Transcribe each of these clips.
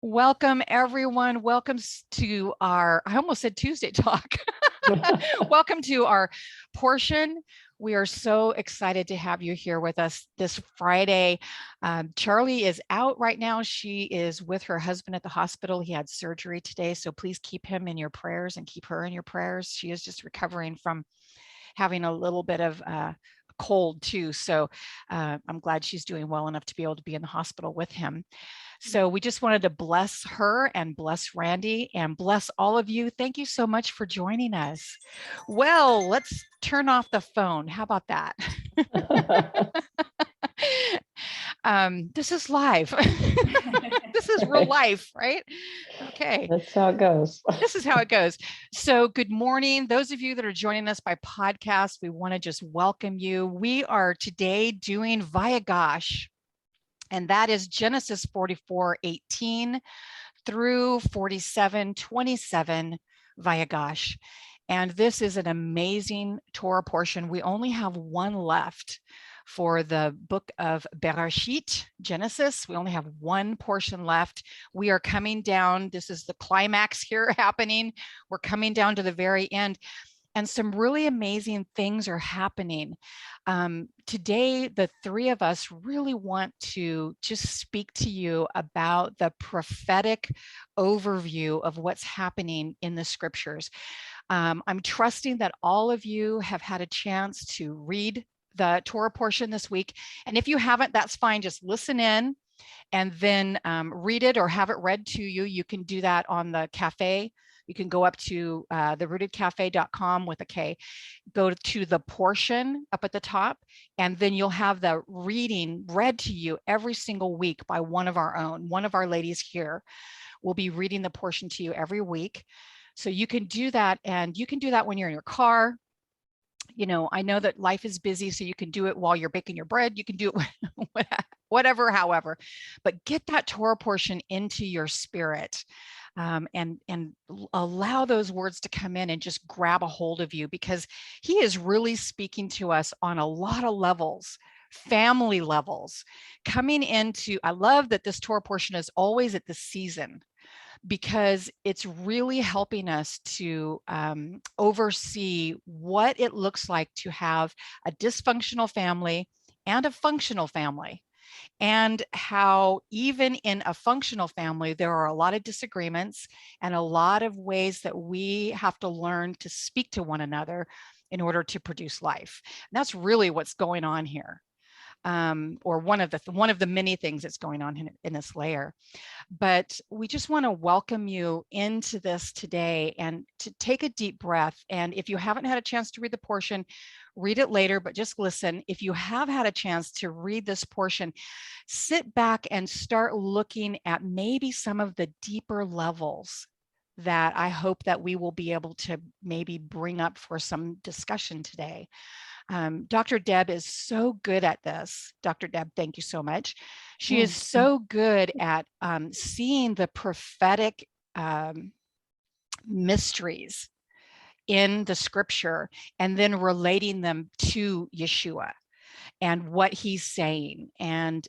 Welcome, everyone. Welcome to our, I almost said Tuesday talk. Welcome to our portion. We are so excited to have you here with us this Friday. Charlie is out right now. She is with her husband at the hospital. He had surgery today, so please keep him in your prayers and keep her in your prayers. She is just recovering from having a little bit of cold too. So I'm glad she's doing well enough to be able to be in the hospital with him. So we just wanted to bless her and bless Randy and bless all of you. Thank you so much for joining us. Well, let's turn off the phone. How about that? This is live. This is real life, right? Okay. That's how it goes. This is how it goes. So good morning. Those of you that are joining us by podcast, we want to just welcome you. We are today doing Vayigash, and that is Genesis 44:18 through 47:27 Vayigash. And this is an amazing Torah portion. We only have one left for the book of Bereshit, Genesis. We only have one portion left. We are coming down. This is the climax here happening. We're coming down to the very end. And some really amazing things are happening. Today, the three of us really want to just speak to you about the prophetic overview of what's happening in the scriptures. I'm trusting that all of you have had a chance to read the Torah portion this week. And if you haven't, that's fine. Just listen in and then read it or have it read to you. You can do that on the cafe. You can go up to therootedcafe.com with a K, go to the portion up at the top, and then you'll have the reading read to you every single week by one of our own. One of our ladies here will be reading the portion to you every week. So you can do that, and you can do that when you're in your car. You know, I know that life is busy, so you can do it while you're baking your bread. You can do it whatever, however, but get that Torah portion into your spirit. And allow those words to come in and just grab a hold of you, because he is really speaking to us on a lot of levels, family levels, coming into, I love that this Torah portion is always at the season, because it's really helping us to oversee what it looks like to have a dysfunctional family and a functional family. And how even in a functional family, there are a lot of disagreements and a lot of ways that we have to learn to speak to one another in order to produce life. And that's really what's going on here, or one of the many things that's going on in this layer. But we just want to welcome you into this today and to take a deep breath. And if you haven't had a chance to read the portion, read it later, but just listen. If you have had a chance to read this portion, sit back and start looking at maybe some of the deeper levels that I hope that we will be able to maybe bring up for some discussion today. Dr. Deb is so good at this. Dr. Deb, thank you so much. She is so good at seeing the prophetic mysteries in the scripture and then relating them to Yeshua and what he's saying. And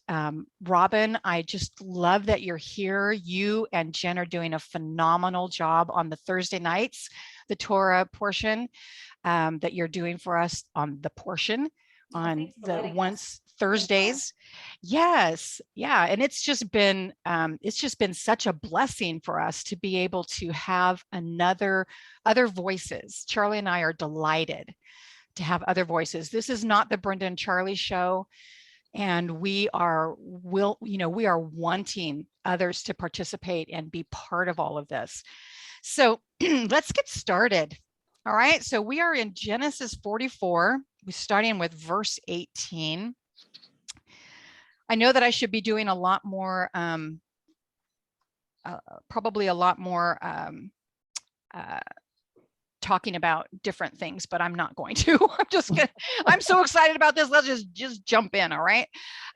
Robin, I just love that you're here. You and Jen are doing a phenomenal job on the Thursday nights, the Torah portion that you're doing for us on the portion on the once Thursdays. Yes. Yeah. And it's just been such a blessing for us to be able to have other voices. Charlie and I are delighted to have other voices. This is not the Brenda and Charlie show. And we are wanting others to participate and be part of all of this. So let's get started. All right. So we are in Genesis 44. We're starting with verse 18. I know that I should be doing a lot more, probably a lot more talking about different things, but I'm not going to. I'm so excited about this. Let's just jump in. All right.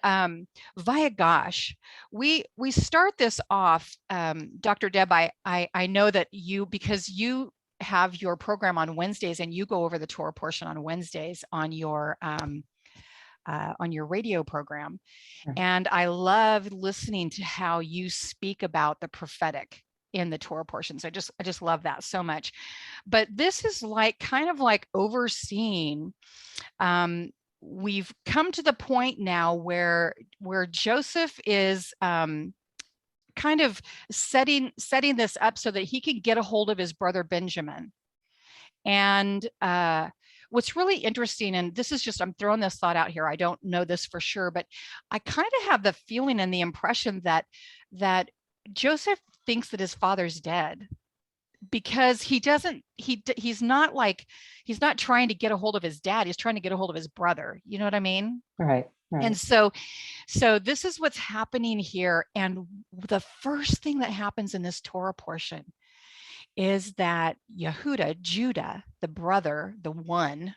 Vayigash, we start this off. Dr. Deb, I know that because you have your program on Wednesdays and you go over the Torah portion on Wednesdays on your on your radio program. Sure. And I love listening to how you speak about the prophetic in the Torah portions. I just love that so much. But this is like kind of like overseeing. We've come to the point now where Joseph is kind of setting this up so that he can get a hold of his brother Benjamin. And what's really interesting, and this is just, I'm throwing this thought out here, I don't know this for sure, but I kind of have the feeling and the impression that Joseph thinks that his father's dead, because he's not trying to get a hold of his dad, he's trying to get a hold of his brother. You know what I mean? Right. And so this is what's happening here. And the first thing that happens in this Torah portion is that Judah, the brother, the one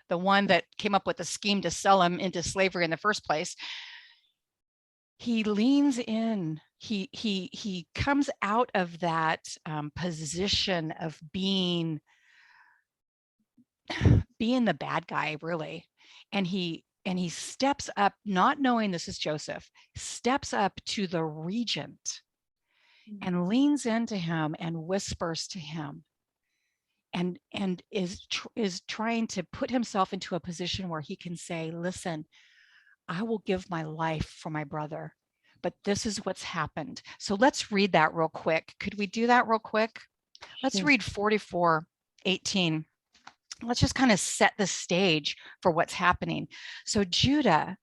that came up with the scheme to sell him into slavery in the first place, he leans in. He comes out of that position of being the bad guy, really, and he steps up, not knowing this is Joseph, steps up to the regent and leans into him and whispers to him, and is trying to put himself into a position where he can say, listen, I will give my life for my brother, but this is what's happened. So let's read that real quick. Could we do that real quick? Let's read 44:18. Let's just kind of set the stage for what's happening. So Judah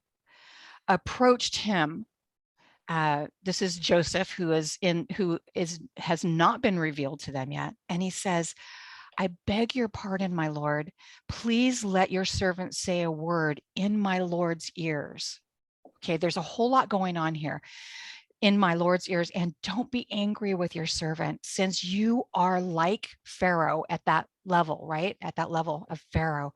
approached him. This is Joseph, who has not been revealed to them yet. And he says, I beg your pardon, my Lord. Please let your servant say a word in my Lord's ears. Okay, there's a whole lot going on here. In my Lord's ears, and don't be angry with your servant, since you are like Pharaoh at that level, right? At that level of Pharaoh.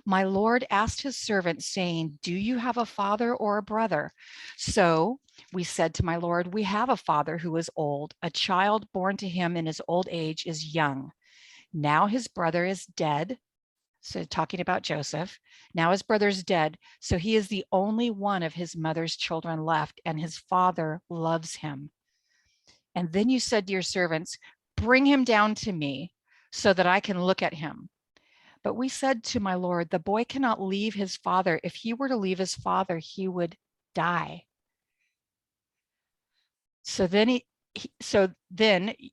My Lord asked his servant, saying, do you have a father or a brother? So we said to my Lord, we have a father who is old. A child born to him in his old age is young. Now his brother is dead. So talking about Joseph, now his brother's dead, so he is the only one of his mother's children left, and his father loves him. And then you said to your servants, bring him down to me so that I can look at him. But we said to my Lord, the boy cannot leave his father. If he were to leave his father, he would die. So then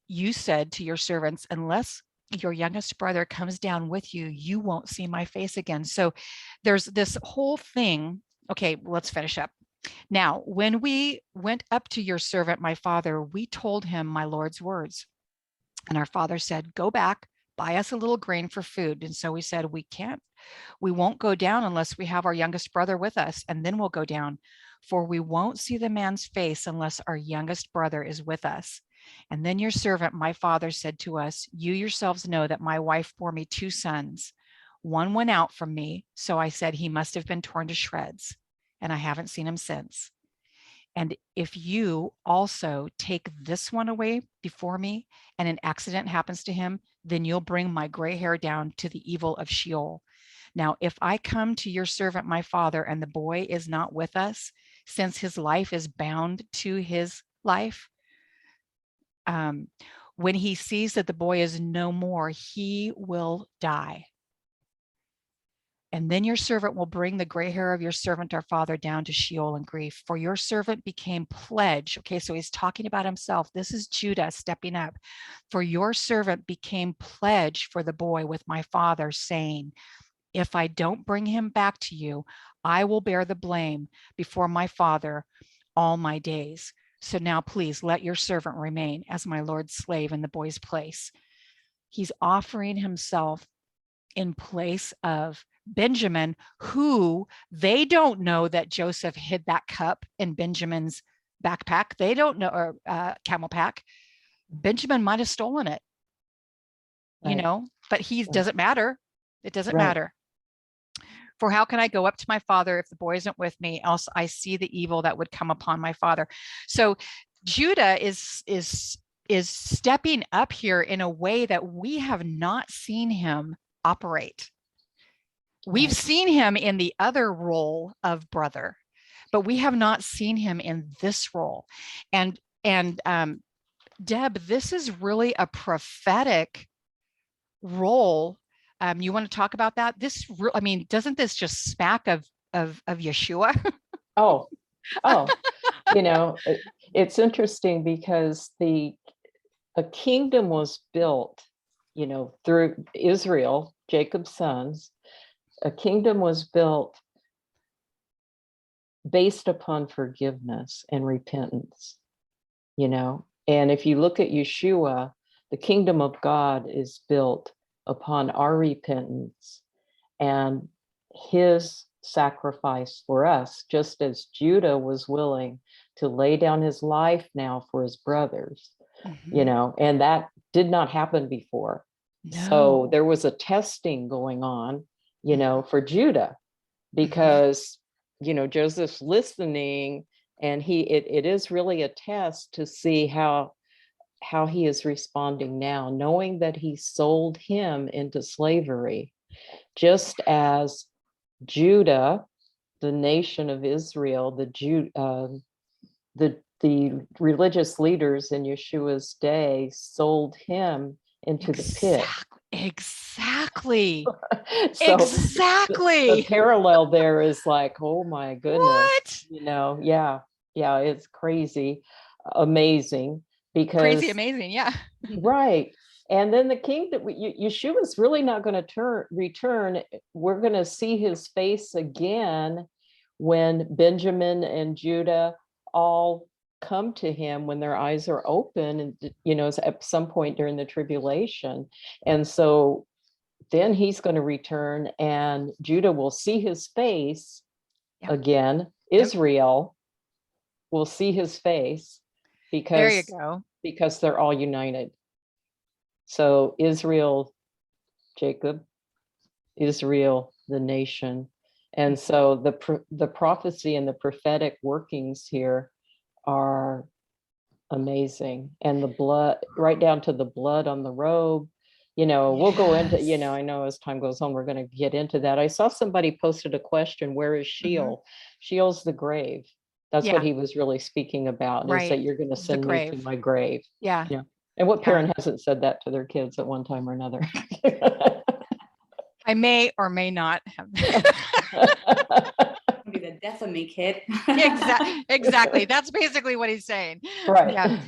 you said to your servants, unless your youngest brother comes down with you, you won't see my face again. So there's this whole thing. Okay, let's finish up. Now, when we went up to your servant, my father, we told him my Lord's words. And our father said, go back, buy us a little grain for food. And so we said, we won't go down unless we have our youngest brother with us, and then we'll go down, for we won't see the man's face unless our youngest brother is with us. And then your servant, my father, said to us, you yourselves know that my wife bore me 2 sons. One went out from me, so I said he must have been torn to shreds, and I haven't seen him since. And if you also take this one away before me, and an accident happens to him, then you'll bring my gray hair down to the evil of Sheol. Now, if I come to your servant, my father, and the boy is not with us, since his life is bound to his life, when he sees that the boy is no more, he will die. And then your servant will bring the gray hair of your servant, our father, down to Sheol in grief. For your servant became pledge. Okay, so he's talking about himself. This is Judah stepping up. For your servant became pledge for the boy with my father, saying, if I don't bring him back to you, I will bear the blame before my father all my days. So now please let your servant remain as my Lord's slave in the boy's place. He's offering himself in place of Benjamin, who they don't know that Joseph hid that cup in Benjamin's backpack. They don't know, or camel pack. Benjamin might have stolen it, right. But doesn't matter. It doesn't matter. For how can I go up to my father if the boy isn't with me? Else I see the evil that would come upon my father. So Judah is stepping up here in a way that we have not seen him operate. We've seen him in the other role of brother, but we have not seen him in this role. And Deb, this is really a prophetic role. You want to talk about that? I mean, doesn't this just smack of Yeshua? Oh, it's interesting because a kingdom was built, through Israel, Jacob's sons. A kingdom was built based upon forgiveness and repentance, And if you look at Yeshua, the kingdom of God is built upon our repentance and his sacrifice for us, just as Judah was willing to lay down his life now for his brothers, and that did not happen before. No. So there was a testing going on, for Judah, because, Joseph's listening, and it is really a test to see how he is responding now, knowing that he sold him into slavery, just as Judah, the nation of Israel, the religious leaders in Yeshua's day sold him into the pit. Exactly. So exactly. The parallel there is like, oh my goodness. What? Yeah, it's crazy, amazing, because crazy, amazing, yeah. Right. And then the kingdom, Yeshua's really not going to return. We're going to see his face again when Benjamin and Judah all come to him, when their eyes are open, and at some point during the tribulation. And so then he's going to return, and Judah will see his face again. Israel will see his face, because there you go, because they're all united. So Israel, Jacob, Israel, the nation. And so the prophecy and the prophetic workings here are amazing. And the blood, right down to the blood on the robe, we'll go into, I know as time goes on, we're going to get into that. I saw somebody posted a question, where is Sheol? Sheol's the grave. That's what he was really speaking about, is that you're going to send me to my grave. Yeah. And what parent hasn't said that to their kids at one time or another? I may or may not have. Be the death of me, kid. Exactly. That's basically what he's saying. Right. Yeah.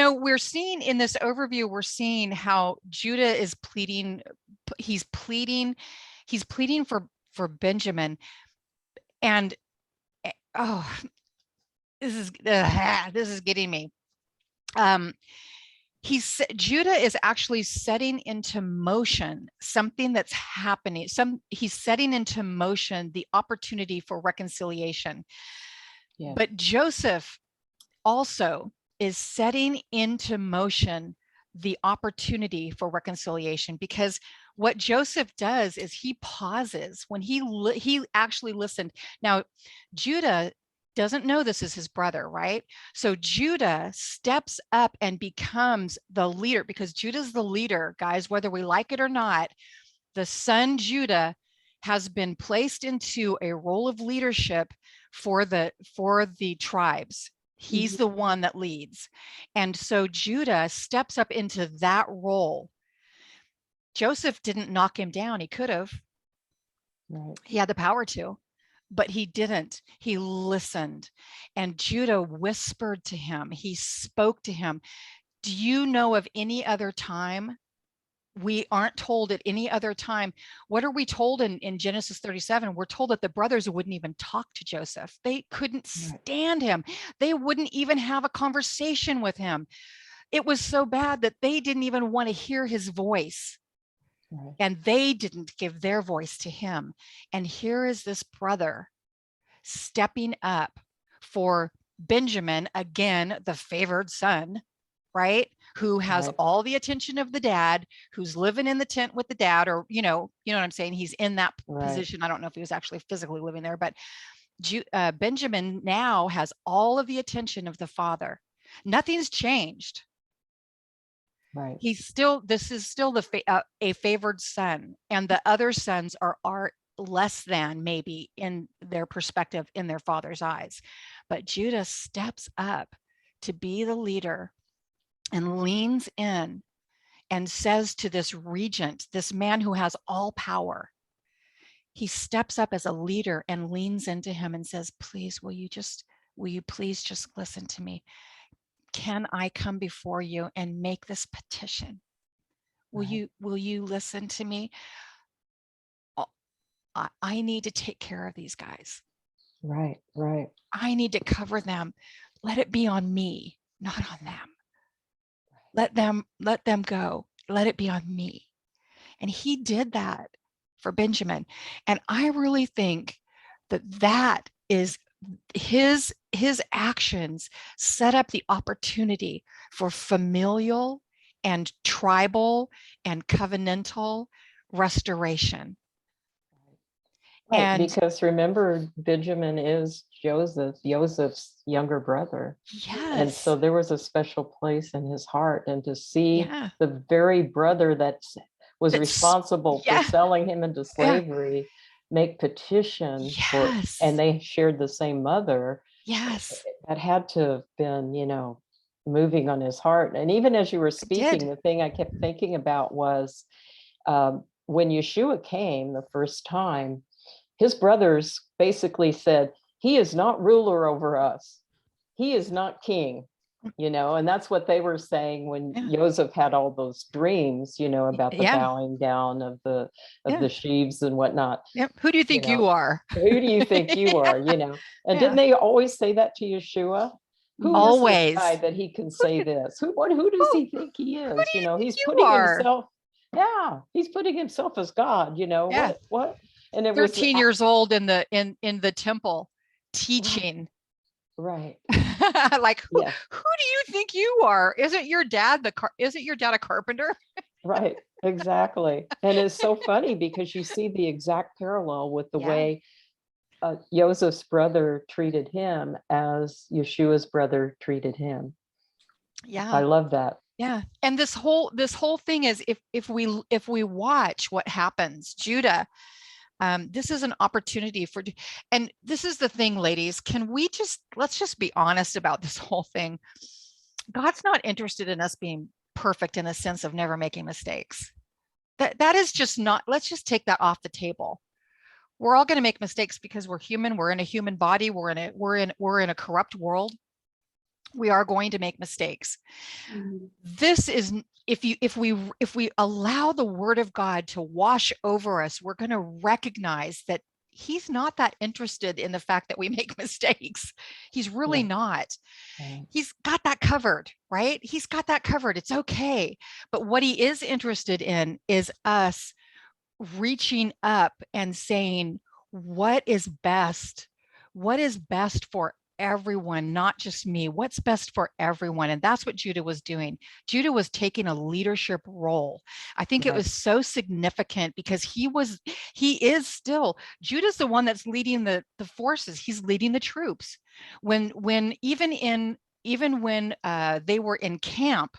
We're seeing in this overview, we're seeing how Judah is pleading. He's pleading for Benjamin. And this is getting me. Judah is actually setting into motion something that's happening. He's setting into motion the opportunity for reconciliation. Yeah. But Joseph also is setting into motion the opportunity for reconciliation, because what Joseph does is he pauses when he actually listened. Now, Judah doesn't know this is his brother, right? So Judah steps up and becomes the leader, because Judah's the leader, guys, whether we like it or not. The son Judah has been placed into a role of leadership for the tribes. He's the one that leads. And so Judah steps up into that role. Joseph didn't knock him down. He could have. Right. He had the power to. But he didn't. He listened. And Judah whispered to him. He spoke to him. Do you know of any other time? We aren't told at any other time. What are we told in Genesis 37? We're told that the brothers wouldn't even talk to Joseph. They couldn't stand him. They wouldn't even have a conversation with him. It was so bad that they didn't even want to hear his voice. And they didn't give their voice to him. And here is this brother stepping up for Benjamin, again, the favored son, right? Who has all the attention of the dad, who's living in the tent with the dad, or, you know what I'm saying? He's in that position. I don't know if he was actually physically living there, but Benjamin now has all of the attention of the father. Nothing's changed. Right. This is still a favored son, and the other sons are less than maybe in their perspective, in their father's eyes. But Judah steps up to be the leader and leans in and says to this regent, this man who has all power, he steps up as a leader and leans into him and says, please, will you please just listen to me? Can I come before you and make this petition? Will you listen to me? I need to take care of these guys. Right. I need to cover them. Let it be on me, not on them. Let them go. Let it be on me. And he did that for Benjamin. And I really think that is his actions set up the opportunity for familial and tribal and covenantal restoration. Right, And because remember, Benjamin is Joseph's younger brother. And yes, so there was a special place in his heart. And to see yeah, the very brother that was that's responsible for yeah, selling him into yeah, slavery make petition for, and yes, they shared the same mother, yes, that had to have been, moving on his heart. And even as you were it speaking, did. the thing I kept thinking about was when Yeshua came the first time, his brothers basically said, he is not ruler over us. He is not king, and that's what they were saying when Yeah, Joseph had all those dreams, about the yeah, bowing down of the yeah, sheaves and whatnot. yep. Who do you You think know, you are? who do you think you are? And Yeah, didn't they always say that to Yeshua? Who is this guy always. that he can say this? Who does Who he think he who is? do you think He's you putting are? himself, yeah, he's putting himself as God, Yeah, what? And it was 13 years old in the temple right, teaching. right. Like who Yes, do you think you are? Isn't your dad a carpenter? right. Exactly. And it's so funny because you see the exact parallel with the Yeah, way Joseph's brother treated him as Yeshua's brother treated him. I yeah, love that. yeah. And this whole thing is, if we watch what happens, Judah, this is an opportunity and this is the thing, ladies, let's just be honest about this whole thing. God's not interested in us being perfect in the sense of never making mistakes. That is just not, let's just take that off the table. We're all going to make mistakes because we're human. We're in a human body. We're in a corrupt world. We are going to make mistakes. Mhm. This is, if we allow the word of God to wash over us, we're going to recognize that he's not that interested in the fact that we make mistakes. He's really Right, not. right, He's got that covered, right? He's got that covered. It's okay. But what he is interested in is us reaching up and saying, what is best? What is best for everyone, not just me? What's best for everyone? And that's what Judah was doing. Judah was taking a leadership role. I think it right, was so significant because he is still, Judah's the one that's leading the forces. He's leading the troops. When even when they were in camp,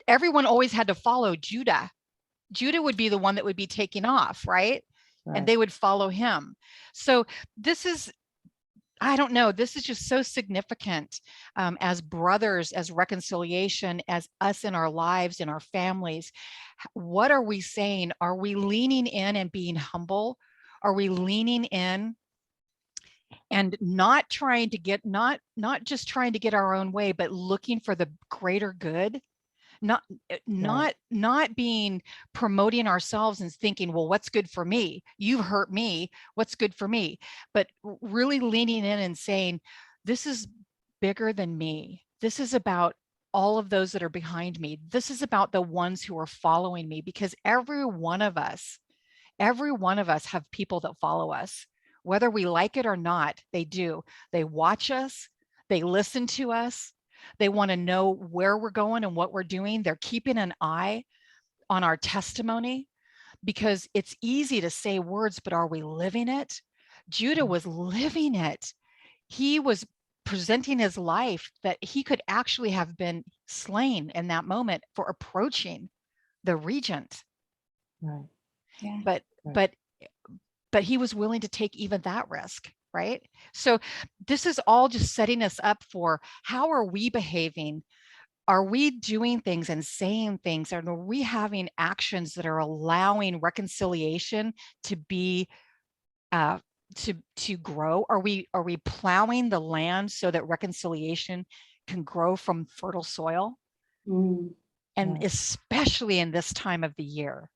everyone always had to follow Judah. Judah would be the one that would be taking off, right? And right. they would follow him. So this is, I don't know, this is just so significant, as brothers, as reconciliation, as us in our lives, in our families. What are we saying? Are we leaning in and being humble? Are we leaning in and not trying to get, not just trying to get our own way, but looking for the greater good? not Right. not being, promoting ourselves and thinking, well, what's good for me? You've hurt me, what's good for me? But really leaning in and saying, this is bigger than me. This is about all of those that are behind me. This is about the ones who are following me, because every one of us have people that follow us, whether we like it or not. They do. They watch us, they listen to us, they want to know where we're going and what we're doing. They're keeping an eye on our testimony, because it's easy to say words, but are we living it? Judah was living it. He was presenting his life that he could actually have been slain in that moment for approaching the regent. Right. Yeah. But Right. but but he was willing to take even that risk, right? So this is all just setting us up for, how are we behaving? Are we doing things and saying things? And are we having actions that are allowing reconciliation to be uh, to grow? Are we plowing the land so that reconciliation can grow from fertile soil? Mm. And Yeah. especially in this time of the year,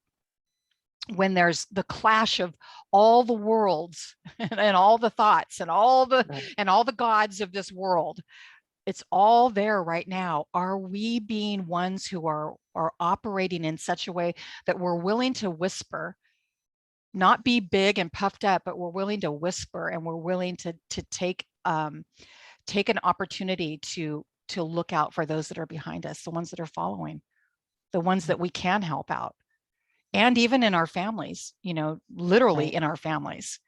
when there's the clash of all the worlds and all the thoughts and all the Right. and all the gods of this world, it's all there right now. Are we being ones who are operating in such a way that we're willing to whisper, not be big and puffed up, but we're willing to whisper, and we're willing to take take an opportunity to look out for those that are behind us, the ones that are following, the ones that we can help out, and even in our families, literally Right. in our families.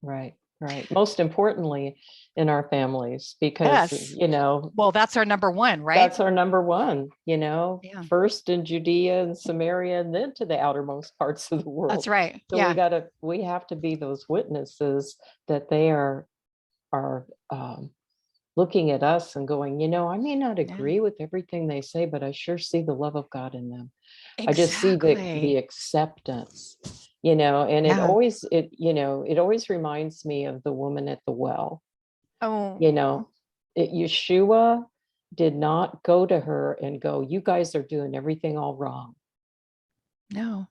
Right. Right. Most importantly, in our families, because, Yes. you Well, that's our number one, right? that's our number one, Yeah. first in Judea and Samaria, and then to the outermost parts of the That's world. right. So Yeah. we have to be those witnesses that they are looking at us and going, I may not Yeah. agree with everything they say, but I sure see the love of God in them. I just see the Exactly. acceptance, and Yeah. it always reminds me of the woman at the well. Oh, Yeshua did not go to her and go, you guys are doing everything all wrong. no.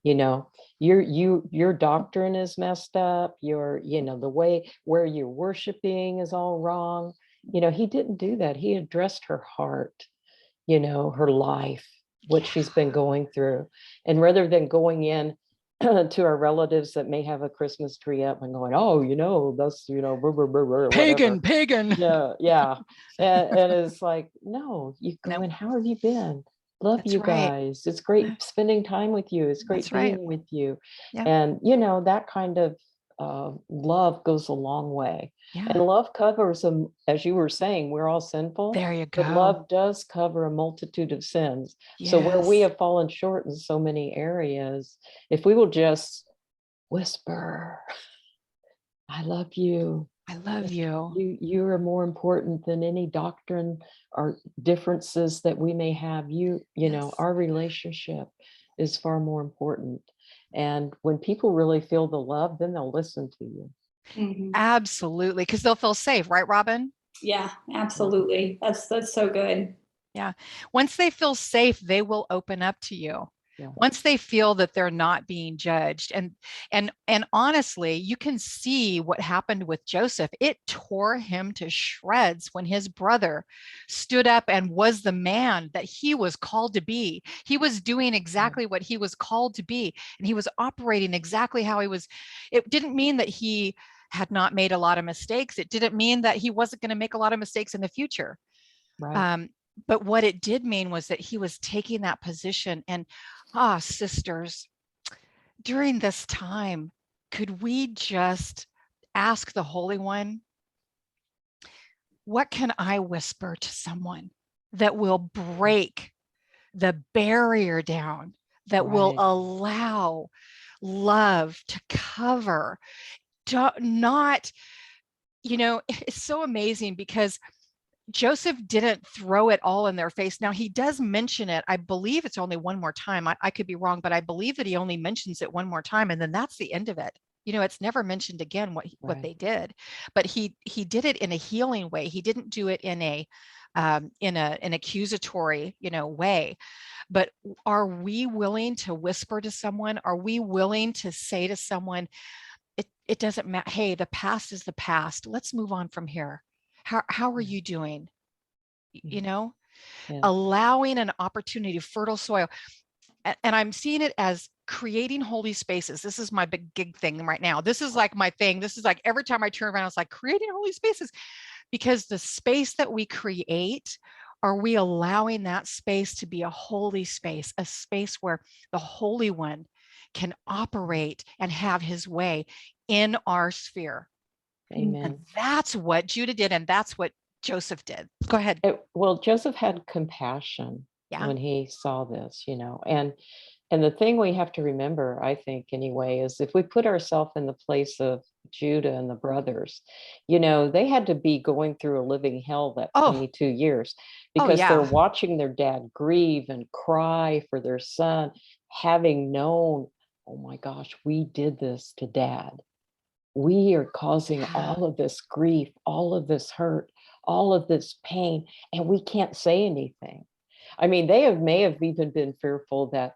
Your doctrine is messed up. The way where you're worshiping is all wrong. He didn't do that. He addressed her heart, her life, what she's been going through. And rather than going in to our relatives that may have a Christmas tree up and going, oh, that's, whatever. Pagan. Yeah, yeah. And it's like, no, you go No, in, how have you been? Love that's you right. guys. It's great spending time with you. It's great That's right. being with you. Yeah. And, that kind of love goes a long way. Yeah. And love covers them, as you were saying, we're all sinful, There you but go. love does cover a multitude of sins. So where we Yes. have fallen short in so many areas, if we will just whisper, I love you. I love you. You are more important than any doctrine or differences that we may have. Yes. Our relationship is far more important. And when people really feel the love, then they'll listen to you. Mhm. Absolutely. Because they'll feel safe, right, Robin? Yeah, absolutely. That's so good. Yeah. Once they feel safe, they will open up to you. Yeah. Once they feel that they're not being judged. And honestly, you can see what happened with Joseph. It tore him to shreds when his brother stood up and was the man that he was called to be. He was doing exactly what he was called to be, and he was operating exactly how he was. It didn't mean that he had not made a lot of mistakes. It didn't mean that he wasn't going to make a lot of mistakes in the future. Right. But what it did mean was that he was taking that position. And sisters, during this time, could we just ask the Holy One, what can I whisper to someone that will break the barrier down, that will Right. allow love to cover, not, it's so amazing because Joseph didn't throw it all in their face. Now he does mention it. I believe it's only one more time. I could be wrong, but I believe that he only mentions it one more time, and then that's the end of it. It's never mentioned again what Right. they did. But he did it in a healing way. He didn't do it in an accusatory way. But are we willing to whisper to someone? Are we willing to say to someone, it doesn't matter. Hey, the past is the past. Let's move on from here. How are you doing? Yeah. Allowing an opportunity, fertile soil. And I'm seeing it as creating holy spaces. This is my big gig thing right now. This is like my thing. This is like every time I turn around, it's like creating holy spaces, because the space that we create, are we allowing that space to be a holy space, a space where the Holy One can operate and have his way in our sphere? Amen. And that's what Judah did, and that's what Joseph did. Go ahead. Well, Joseph had compassion Yeah. when he saw this, and And the thing we have to remember, I think anyway, is if we put ourselves in the place of Judah and the brothers, they had to be going through a living hell that Oh, 22 years oh because they're yeah. watching their dad grieve and cry for their son, having known, oh my gosh, we did this to dad. We are causing Yeah. all of this grief, all of this hurt, all of this pain, and we can't say anything. I mean, may have even been fearful that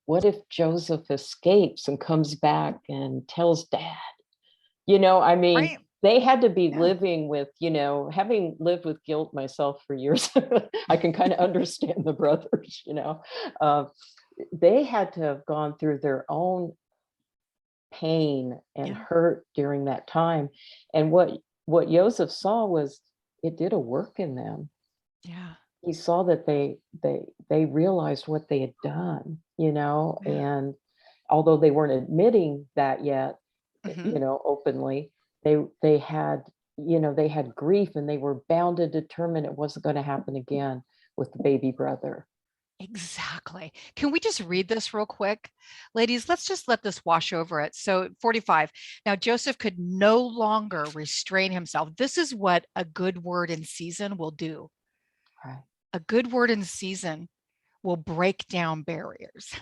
what if Joseph escapes and comes back and tells dad? I mean, Right. they had to be Yeah. living with, having lived with guilt myself for years, I can kind of understand the brothers, uh, they had to have gone through their own pain and Yeah. hurt during that time. And what Joseph saw was it did a work in them. Yeah. He saw that they realized what they had done, Yeah. and although they weren't admitting that yet, Hmm. openly, they had, they had grief and they were bound and determined it wasn't going to happen again with the baby brother. Exactly. Can we just read this real quick? Ladies, let's just let this wash over it. So 45. Now Joseph could no longer restrain himself. This is what a good word in season will do. Right. A good word in season will break down barriers.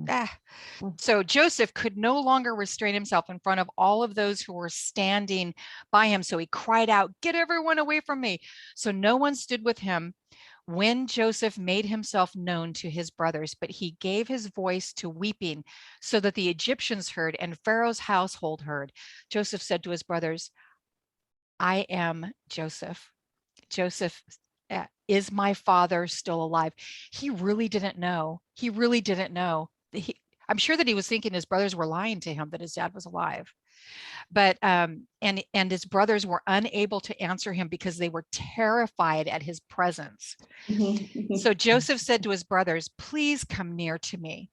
Ah. Mm. So Joseph could no longer restrain himself in front of all of those who were standing by him. So he cried out, "Get everyone away from me." So no one stood with him when Joseph made himself known to his brothers, but he gave his voice to weeping so that the Egyptians heard and Pharaoh's household heard. Joseph said to his brothers, "I am Joseph. Joseph, is my father still alive?" He really didn't know. He really didn't know. I'm sure that he was thinking his brothers were lying to him that his dad was alive. But and his brothers were unable to answer him because they were terrified at his presence. So Joseph said to his brothers, "Please come near to me."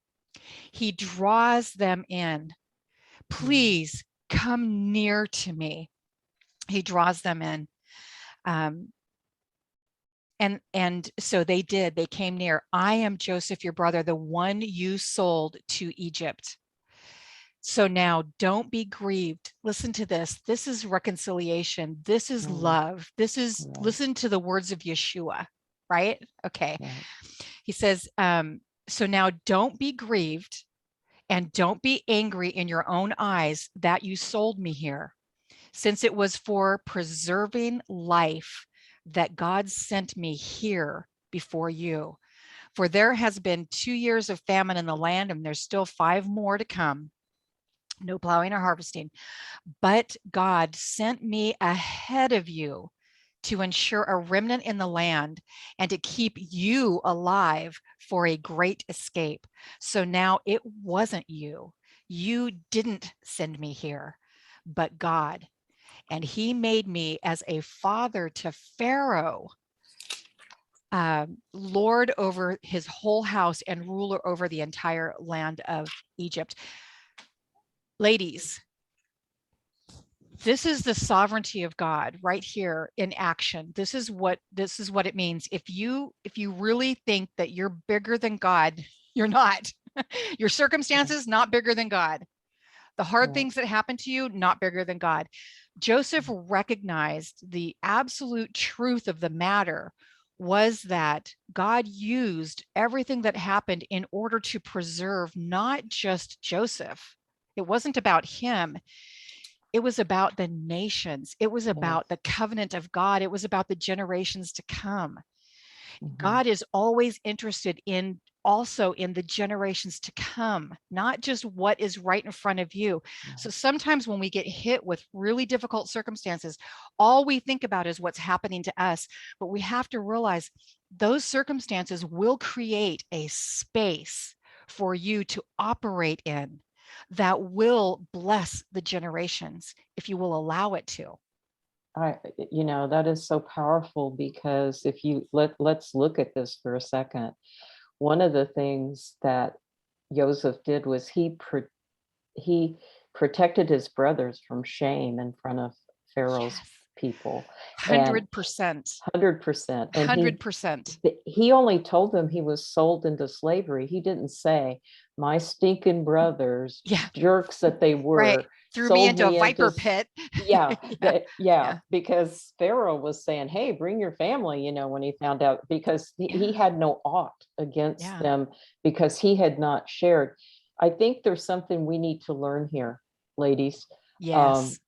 He draws them in. "Please come near to me." He draws them in. Um, and so they did. They came near. "I am Joseph, your brother, the one you sold to Egypt. So now don't be grieved." Listen to this. This is reconciliation. This is Mm. love. This is, Right. listen to the words of Yeshua, right? Okay. Right. He says, so now don't be grieved and don't be angry in your own eyes that you sold me here, since it was for preserving life that God sent me here before you. For there has been 2 years of famine in the land, and there's still 5 more to come. No plowing or harvesting. But God sent me ahead of you to ensure a remnant in the land and to keep you alive for a great escape. So now it wasn't you. You didn't send me here, but God. And he made me as a father to Pharaoh, lord over his whole house and ruler over the entire land of Egypt. Ladies, this is the sovereignty of God right here in action. This is what it means. If you really think that you're bigger than God, you're not. Your circumstances not bigger than God. The hard Right. things that happen to you not bigger than God. Joseph recognized the absolute truth of the matter was that God used everything that happened in order to preserve not just Joseph. It wasn't about him. It was about the nations. It was Yes. about the covenant of God. It was about the generations to come. Mhm. God is always interested in also in the generations to come, not just what is right in front of you. So Right. sometimes when we get hit with really difficult circumstances, all we think about is what's happening to us. But we have to realize those circumstances will create a space for you to operate in that will bless the generations if you will allow it to. That is so powerful because if you let's look at this for a second. One of the things that Joseph did was he protected his brothers from shame in front of Pharaoh's Yes. people. And 100%. 100%. And 100%. he only told them he was sold into slavery. He didn't say, my stinking brothers, Yeah. jerks that they were, Right. Threw me into a viper pit. Yeah, Yeah. because Pharaoh was saying, hey, bring your family, you know, when he found out, because he had no ought against them, because he had not shared. I think there's something we need to learn here, ladies. Yes.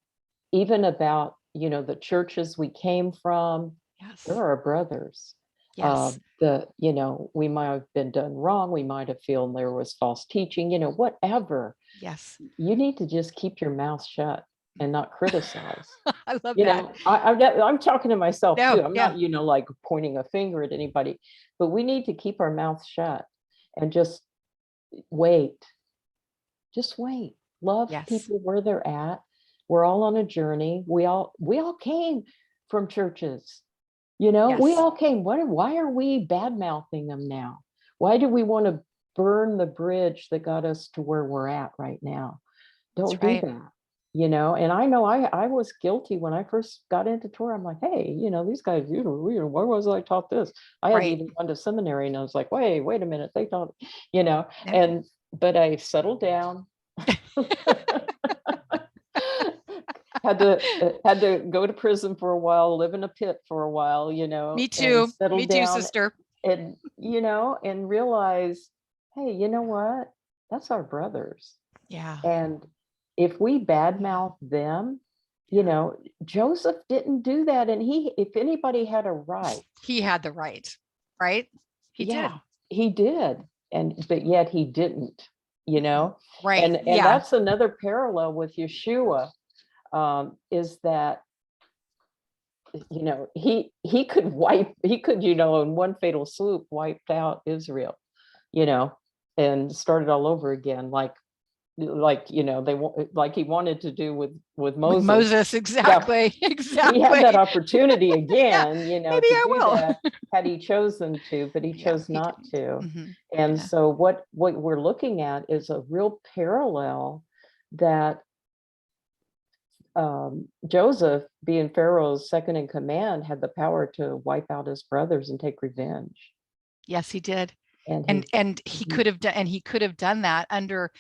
Even about, you know, the churches we came from. Yes. They're our brothers. Yes. You know, we might have been done wrong. We might have felt there was false teaching, you know, whatever. Yes. You need to just keep your mouth shut and not criticize. I love You that. know, I'm talking to myself No, too. I'm not, you know, like pointing a finger at anybody, but we need to keep our mouths shut and just wait. Just wait. Love Yes. people where they're at. We're all on a journey. We all came from churches. You know, we Yes. all came. Why are we bad mouthing them now? Why do we want to burn the bridge that got us to where we're at right now? Don't do that. You know, and I know I was guilty when I first got into tour. I'm like, hey, you know, these guys, you know, where was I taught this? I hadn't even gone to seminary, and I was like, wait a minute, they taught, you know, but I settled down. had to go to prison for a while, live in a pit for a while, you know. Me too. Settle Me down, too, sister. and you know, and realize, hey, you know what? That's our brothers. Yeah. And if we badmouth them, you know, Joseph didn't do that. And if anybody had a right, he had the right. He did. He did. But yet he didn't, you know. Right. And that's another parallel with Yeshua, is that, you know, he could, you know, in one fatal swoop, wiped out Israel, you know, and started all over again, like, you know, like he wanted to do with Moses. With Moses, exactly. Yeah. Exactly. He had that opportunity again, you know, maybe to I do will. that had he chosen to, but he chose not to. And Yeah. so what we're looking at is a real parallel that Joseph, being Pharaoh's second in command, had the power to wipe out his brothers and take revenge. Yes, he did. And he could have done, that under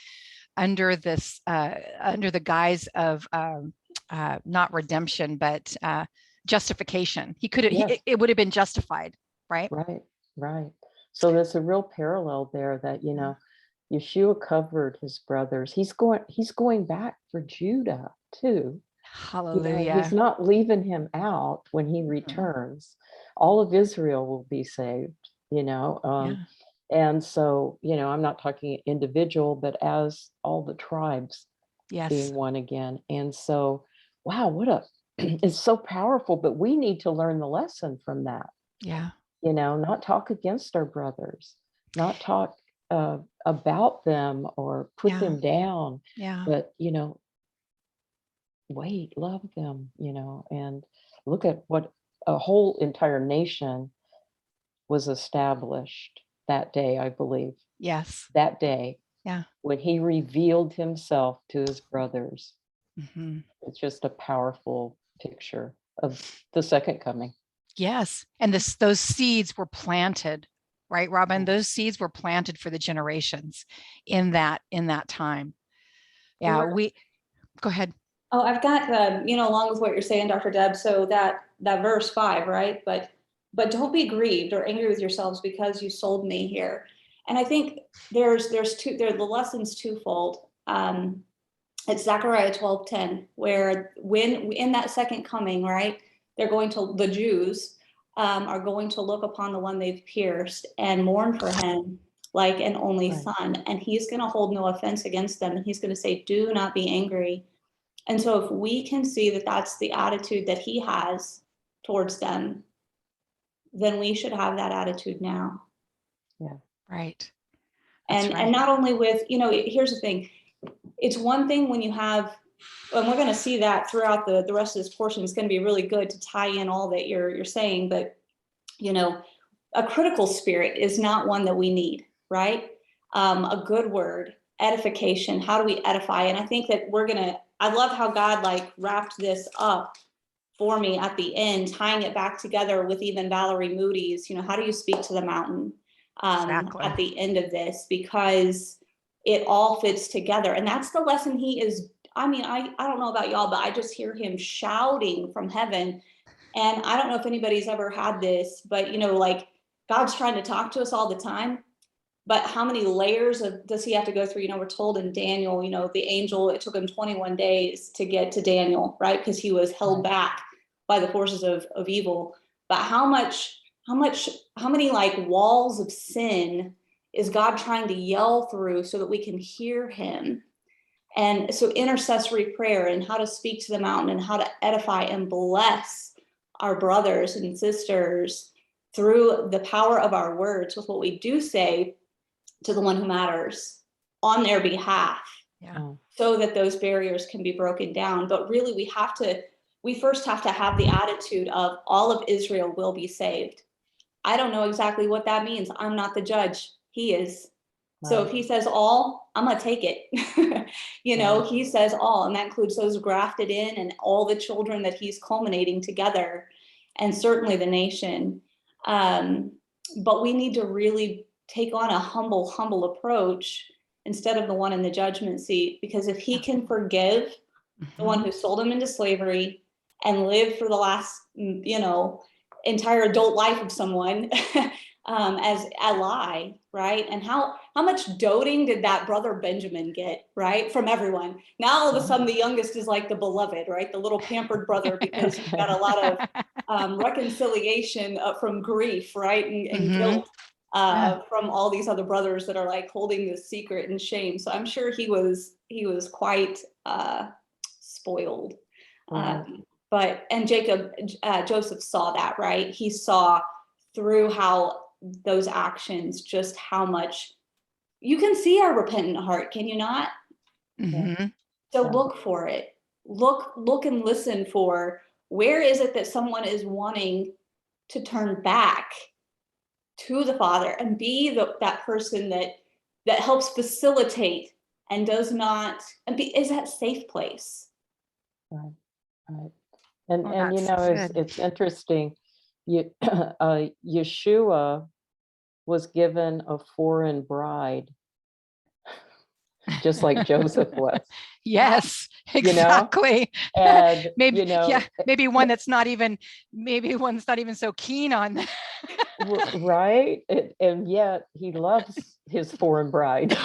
this under the guise of not redemption, but justification. He could have, it would have been justified, right? Right. So there's a real parallel there that, you know, Yeshua covered his brothers. He's going back for Judah too. Hallelujah. You know, he's not leaving him out when he returns. All of Israel will be saved, you know. And so, you know, I'm not talking individual, but as all the tribes being one again. And so, wow, it's so powerful, but we need to learn the lesson from that. Yeah. You know, not talk against our brothers, not talk about them or put them down, but, you know, wait, love them, you know, and look at what a whole entire nation was established that day, I believe. Yes. That day. Yeah. When he revealed himself to his brothers. It's just a powerful picture of the second coming. Yes. And those seeds were planted, right, Robin? Those seeds were planted for the generations in that time. Yeah. Go ahead. Oh, I've got, you know, along with what you're saying, Dr. Deb, so that verse 5, right? But don't be grieved or angry with yourselves because you sold me here. And I think there's the lessons twofold. It's Zechariah 12:10, where when in that second coming, right, the Jews are going to look upon the one they've pierced and mourn for him like an only son. And he's going to hold no offense against them. And he's going to say, do not be angry. And so if we can see that that's the attitude that he has towards them, then we should have that attitude now. Yeah. Right. And not only with, you know, here's the thing. It's one thing when you have, and we're going to see that throughout the rest of this portion. It's going to be really good to tie in all that you're saying, but, you know, a critical spirit is not one that we need, right? A good word, edification. How do we edify? And I think that I love how God like wrapped this up for me at the end, tying it back together with even Valerie Moody's, how do you speak to the mountain Exactly. at the end of this? Because it all fits together. And that's the lesson he is. I mean, I don't know about y'all, but I just hear him shouting from heaven. And I don't know if anybody's ever had this, but like God's trying to talk to us all the time. But how many layers does he have to go through? We're told in Daniel, the angel, it took him 21 days to get to Daniel, right? Because he was held back by the forces of evil. But how many like walls of sin is God trying to yell through so that we can hear him? And so intercessory prayer and how to speak to the mountain and how to edify and bless our brothers and sisters through the power of our words with what we do say to the one who matters on their behalf, so that those barriers can be broken down. But really we first have to have the attitude of all of Israel will be saved. I don't know exactly what that means. I'm not the judge. He is. So if he says all, I'm going to take it. He says all, and that includes those grafted in and all the children that he's culminating together, and certainly the nation. But we need to really take on a humble approach instead of the one in the judgment seat, because if he can forgive the one who sold him into slavery and lived for the last, entire adult life of someone as a lie, right? And how much doting did that brother Benjamin get, right, from everyone? Now all of a sudden the youngest is like the beloved, right, the little pampered brother, because he's got a lot of reconciliation from grief, right, and guilt from all these other brothers that are like holding this secret and shame. So I'm sure he was quite spoiled. And Joseph saw that, right? He saw through how those actions, just how much you can see our repentant heart, can you not? So look for it. Look and listen for, where is it that someone is wanting to turn back to the Father and be that person that helps facilitate and does not, and is that safe place. Right. And it's interesting. Yeshua was given a foreign bride, just like Joseph was. Yes, exactly. And maybe one that's not even so keen on that. Right. And yet he loves his foreign bride.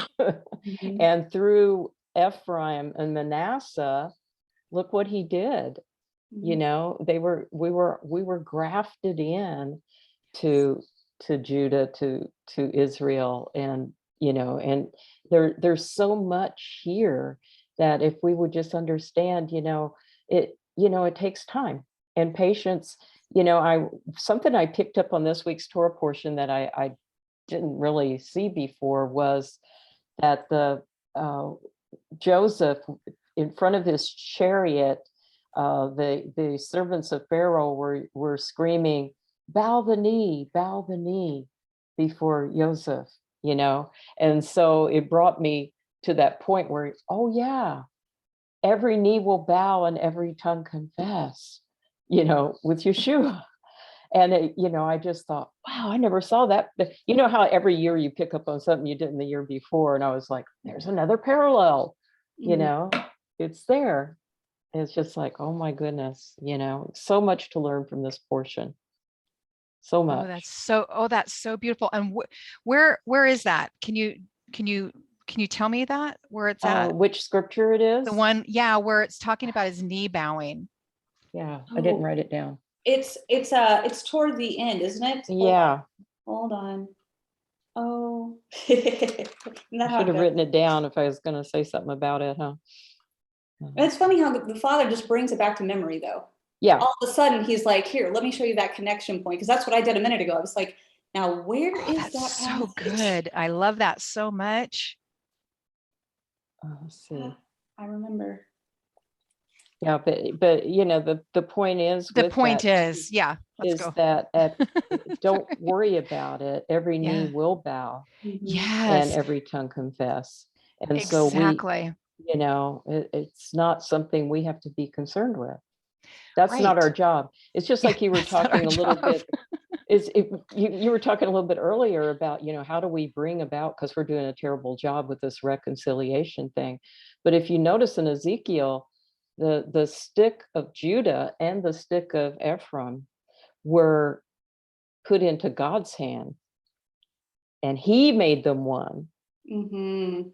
And through Ephraim and Manasseh, look what he did. We were grafted in to Judah, to Israel, and and there's so much here that if we would just understand, it takes time and patience. Something I picked up on this week's Torah portion that I didn't really see before was that the Joseph, in front of his chariot, the servants of Pharaoh were screaming, bow the knee before Joseph, and so it brought me to that point where, oh yeah, every knee will bow and every tongue confess, with Yeshua. And I just thought, wow, I never saw that. How every year you pick up on something you did in the year before, and I was like, there's another parallel. It's there. It's just like, oh my goodness, so much to learn from this portion. So much. That's so beautiful. And where is that? Can you tell me that, where it's at? Which scripture it is? The one, where it's talking about his knee bowing. Yeah, I didn't write it down. It's toward the end, isn't it? Yeah. Hold on. Oh. I should have written it down if I was going to say something about it, huh? It's funny how the Father just brings it back to memory, though. Yeah. All of a sudden, he's like, here, let me show you that connection point. Because that's what I did a minute ago. I was like, now where is that? That's so good. I love that so much. Let's see. I remember. Yeah, but the point is, let's go. That don't worry about it. Every knee will bow. Yes. And every tongue confess. And exactly. so it's not something we have to be concerned with. That's not our Right. job. It's just Yeah, like you were that's not our talking a little job. bit, you were talking a little bit earlier about, how do we bring about, because we're doing a terrible job with this reconciliation thing. But if you notice in Ezekiel, the stick of Judah and the stick of Ephraim were put into God's hand, and he made them one. Mhm.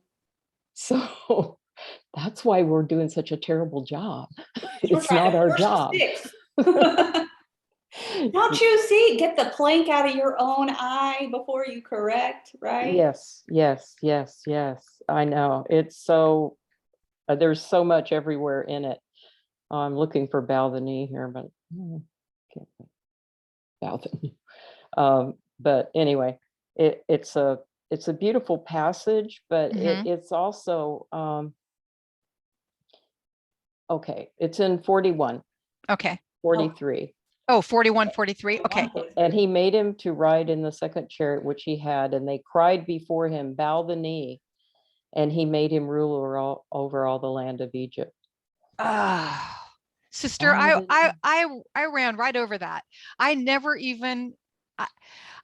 So that's why we're doing such a terrible job. We're It's trying not to our force the job. sticks. Don't you see? Get the plank out of your own eye before you correct, right? Yes, yes, yes, yes. I know. It's so, there's so much everywhere in it. I'm looking for bow the knee here, but can't bow the knee. But anyway, it's a beautiful passage, but Mhm. it's also okay. It's in 41, Okay. 43. Oh, 41, 43. Okay. And he made him to ride in the second chariot which he had, and they cried before him, bow the knee, and he made him ruler over all the land of Egypt. Ah, sister, Bow the knee. I ran right over that. I never even I,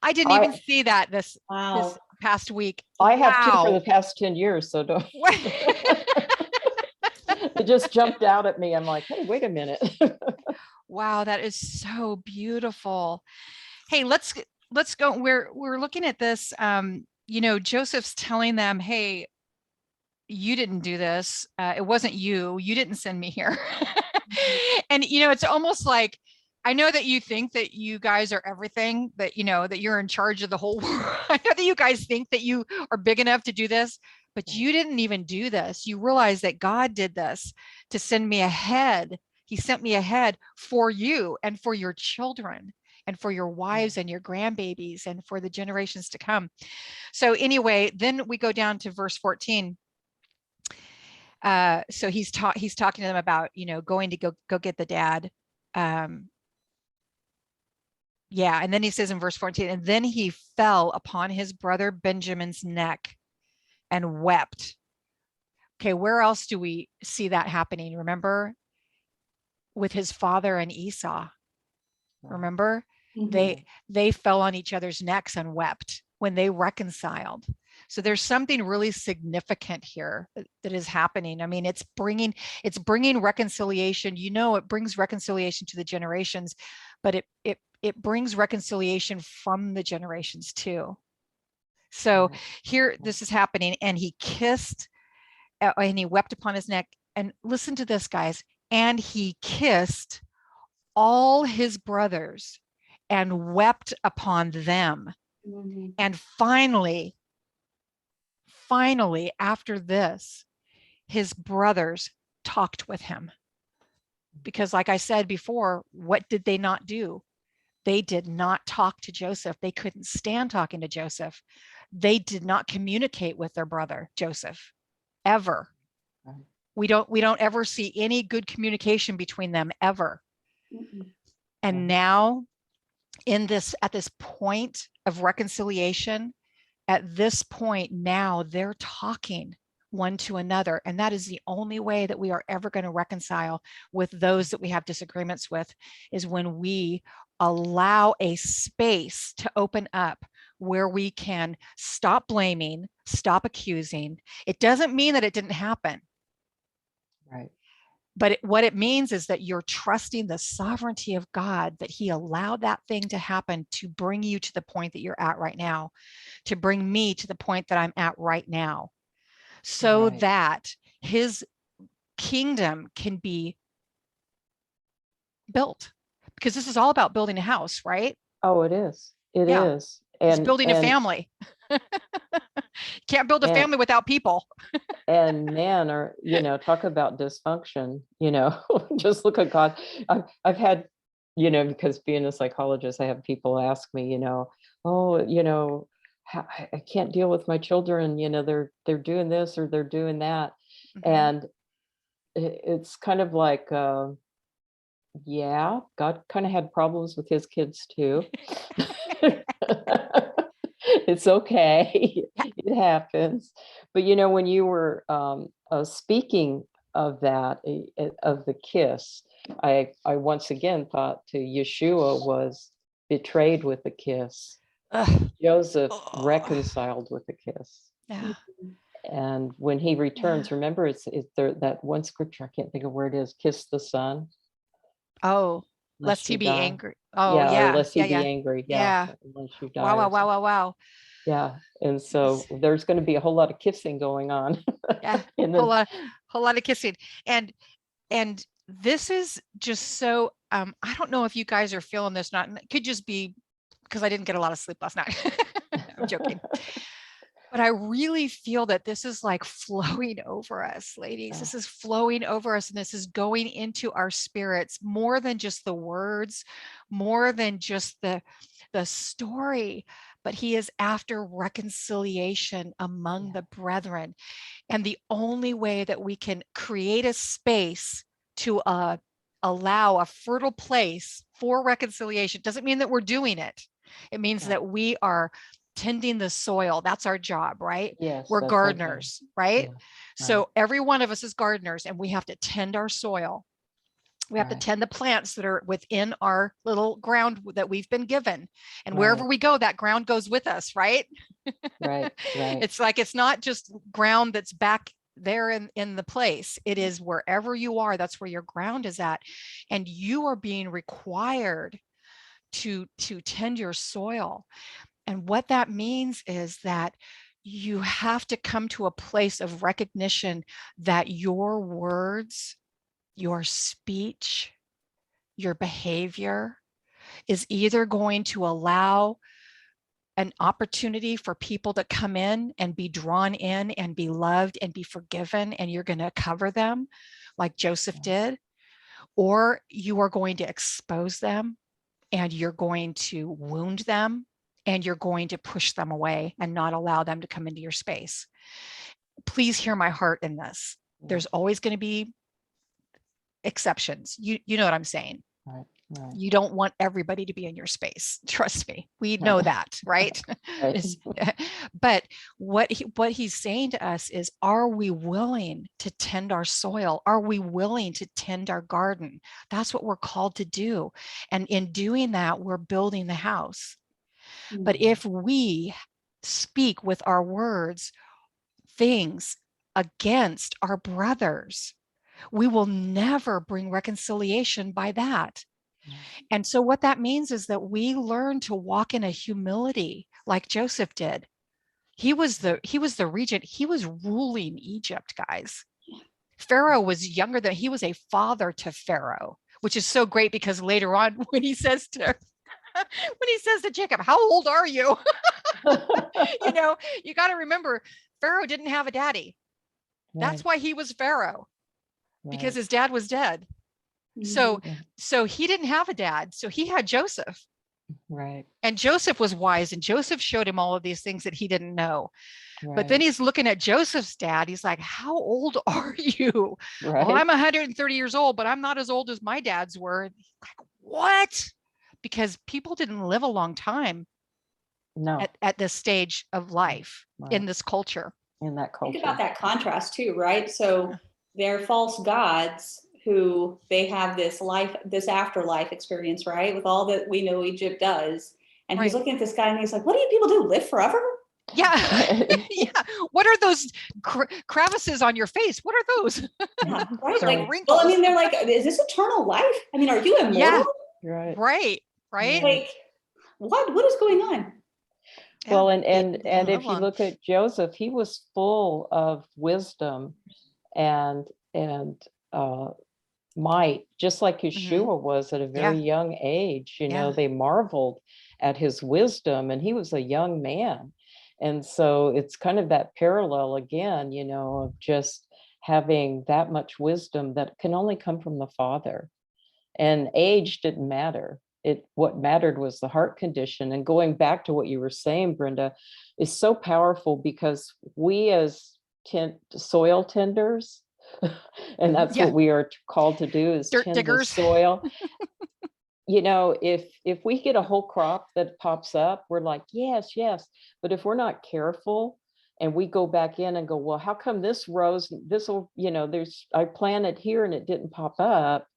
I didn't even I see that this Wow. past week. I have too for the Wow. past 10 years, so don't. It just jumped out at me. I'm like, hey, wait a minute. Wow, that is so beautiful. Hey, let's go. We're looking at this. Joseph's telling them, "Hey, you didn't do this. It wasn't you. You didn't send me here." And it's almost like, I know that you think that you guys are everything, that that you're in charge of the whole world. I know that you guys think that you are big enough to do this, but you didn't even do this. You realize that God did this to send me ahead. He sent me ahead for you and for your children and for your wives and your grandbabies and for the generations to come. So anyway, then we go down to verse 14. So he's talking to them about going to go get the dad. Yeah, and then he says in verse 14, and then he fell upon his brother Benjamin's neck and wept. Okay, where else do we see that happening? Remember, with his father and Esau. Remember, Mhm. they fell on each other's necks and wept when they reconciled. So there's something really significant here that is happening. I mean, it's bringing reconciliation. It brings reconciliation to the generations, but it brings reconciliation from the generations too. So here, this is happening, and he kissed, and he wept upon his neck. And listen to this, guys. And he kissed all his brothers and wept upon them. Mhm. And finally, after this, his brothers talked with him. Because, like I said before, what did they not do? They did not talk to Joseph. They couldn't stand talking to Joseph. They did not communicate with their brother Joseph ever. We don't ever see any good communication between them ever. Mhm. And now, at this point of reconciliation, at this point now, they're talking one to another, and that is the only way that we are ever going to reconcile with those that we have disagreements with, is when we allow a space to open up where we can stop blaming, stop accusing. It doesn't mean that it didn't happen. Right. But what it means is that you're trusting the sovereignty of God, that he allowed that thing to happen to bring you to the point that you're at right now, to bring me to the point that I'm at right now, so Right. that his kingdom can be built. Because this is all about building a house, right? Oh, it is. It Yeah, is. it's building a family. Can't build a And family without people. and man, or talk about dysfunction. Just look at God. I've had, because being a psychologist, I have people ask me, oh, I can't deal with my children. They're doing this or they're doing that, Mhm. and it's kind of like, yeah, God kind of had problems with his kids too. It's okay. It happens. But when you were speaking of that, of the kiss, I once again thought to Yeshua was betrayed with a kiss. Ugh. Joseph Oh, reconciled with a kiss. yeah. And when he returns, remember it's there that one scripture, I can't think of where it is, kiss the son, Oh, lest lest he you be die. angry. Oh, Yeah, or yeah. lest he Yeah. be Yeah. angry. Yeah, Yeah. unless you Wow. die Wow. or Wow. something. Wow. Wow. Yeah. And so Yes. there's going to be a whole lot of kissing going on Yeah. in the Whole lot of kissing. And this is just so, I don't know if you guys are feeling this, not, it could just be because I didn't get a lot of sleep last night. I'm joking. But I really feel that this is like flowing over us, ladies. This is flowing over us, and this is going into our spirits more than just the words, more than just the story, but he is after reconciliation among the brethren. And the only way that we can create a space to allow a fertile place for reconciliation doesn't mean that we're doing it. It means that we are tending the soil. That's our job, right? Yes, We're that's our job. gardeners, right? Yeah, So every one of us is gardeners, and we have to tend our soil. We have to tend the plants that are within our little ground that we've been given. And wherever we go, that ground goes with us, right? Right. It's like, it's not just ground that's back there in the place. It is wherever you are, that's where your ground is at. And you are being required to tend your soil. And what that means is that you have to come to a place of recognition that your words, your speech, your behavior is either going to allow an opportunity for people to come in and be drawn in and be loved and be forgiven, and you're going to cover them like Joseph did, or you are going to expose them and you're going to wound them and you're going to push them away and not allow them to come into your space. Please hear my heart in this. There's always going to be exceptions. You know what I'm saying? Right. You don't want everybody to be in your space. Trust me. We know that, right? But what he's saying to us is, are we willing to tend our soil? Are we willing to tend our garden? That's what we're called to do. And in doing that, we're building the house. But if we speak with our words things against our brothers, we will never bring reconciliation by that. And so what that means is that we learn to walk in a humility like Joseph did. He was the regent. He was ruling Egypt, guys. Pharaoh was younger than, he was a father to Pharaoh, which is so great because later on when he says to Jacob, how old are you? You got to remember, Pharaoh didn't have a daddy. That's why he was Pharaoh, because his dad was dead. So he didn't have a dad. So he had Joseph. Right. And Joseph was wise, and Joseph showed him all of these things that he didn't know. But then he's looking at Joseph's dad. He's like, how old are you? Oh, I'm 130 years old, but I'm not as old as my dads were. Like, what? Because people didn't live a long time at this stage of life in this culture. In that culture. Think about that contrast too, right? So they're false gods who they have this afterlife experience, right? With all that we know Egypt does. And he's looking at this guy and he's like, what do you people do? Live forever? Yeah. Yeah. What are those crevices on your face? What are those? Yeah, right. Like, wrinkles. well, I mean, they're like, is this eternal life? I mean, are you immortal? Yeah. Right. Like, what is going on? Well, and if you look at Joseph, he was full of wisdom and might, just like Yeshua was at a very young age. They marveled at his wisdom, and he was a young man. And so it's kind of that parallel again, of just having that much wisdom that can only come from the Father. And age didn't matter. What mattered was the heart condition. And going back to what you were saying, Brenda, is so powerful, because we as soil tenders, and that's what we are called to do, is dirt tend diggers. the soil. If we get a whole crop that pops up, we're like, yes. But if we're not careful and we go back in and go, well, how come this rose, I planted here and it didn't pop up?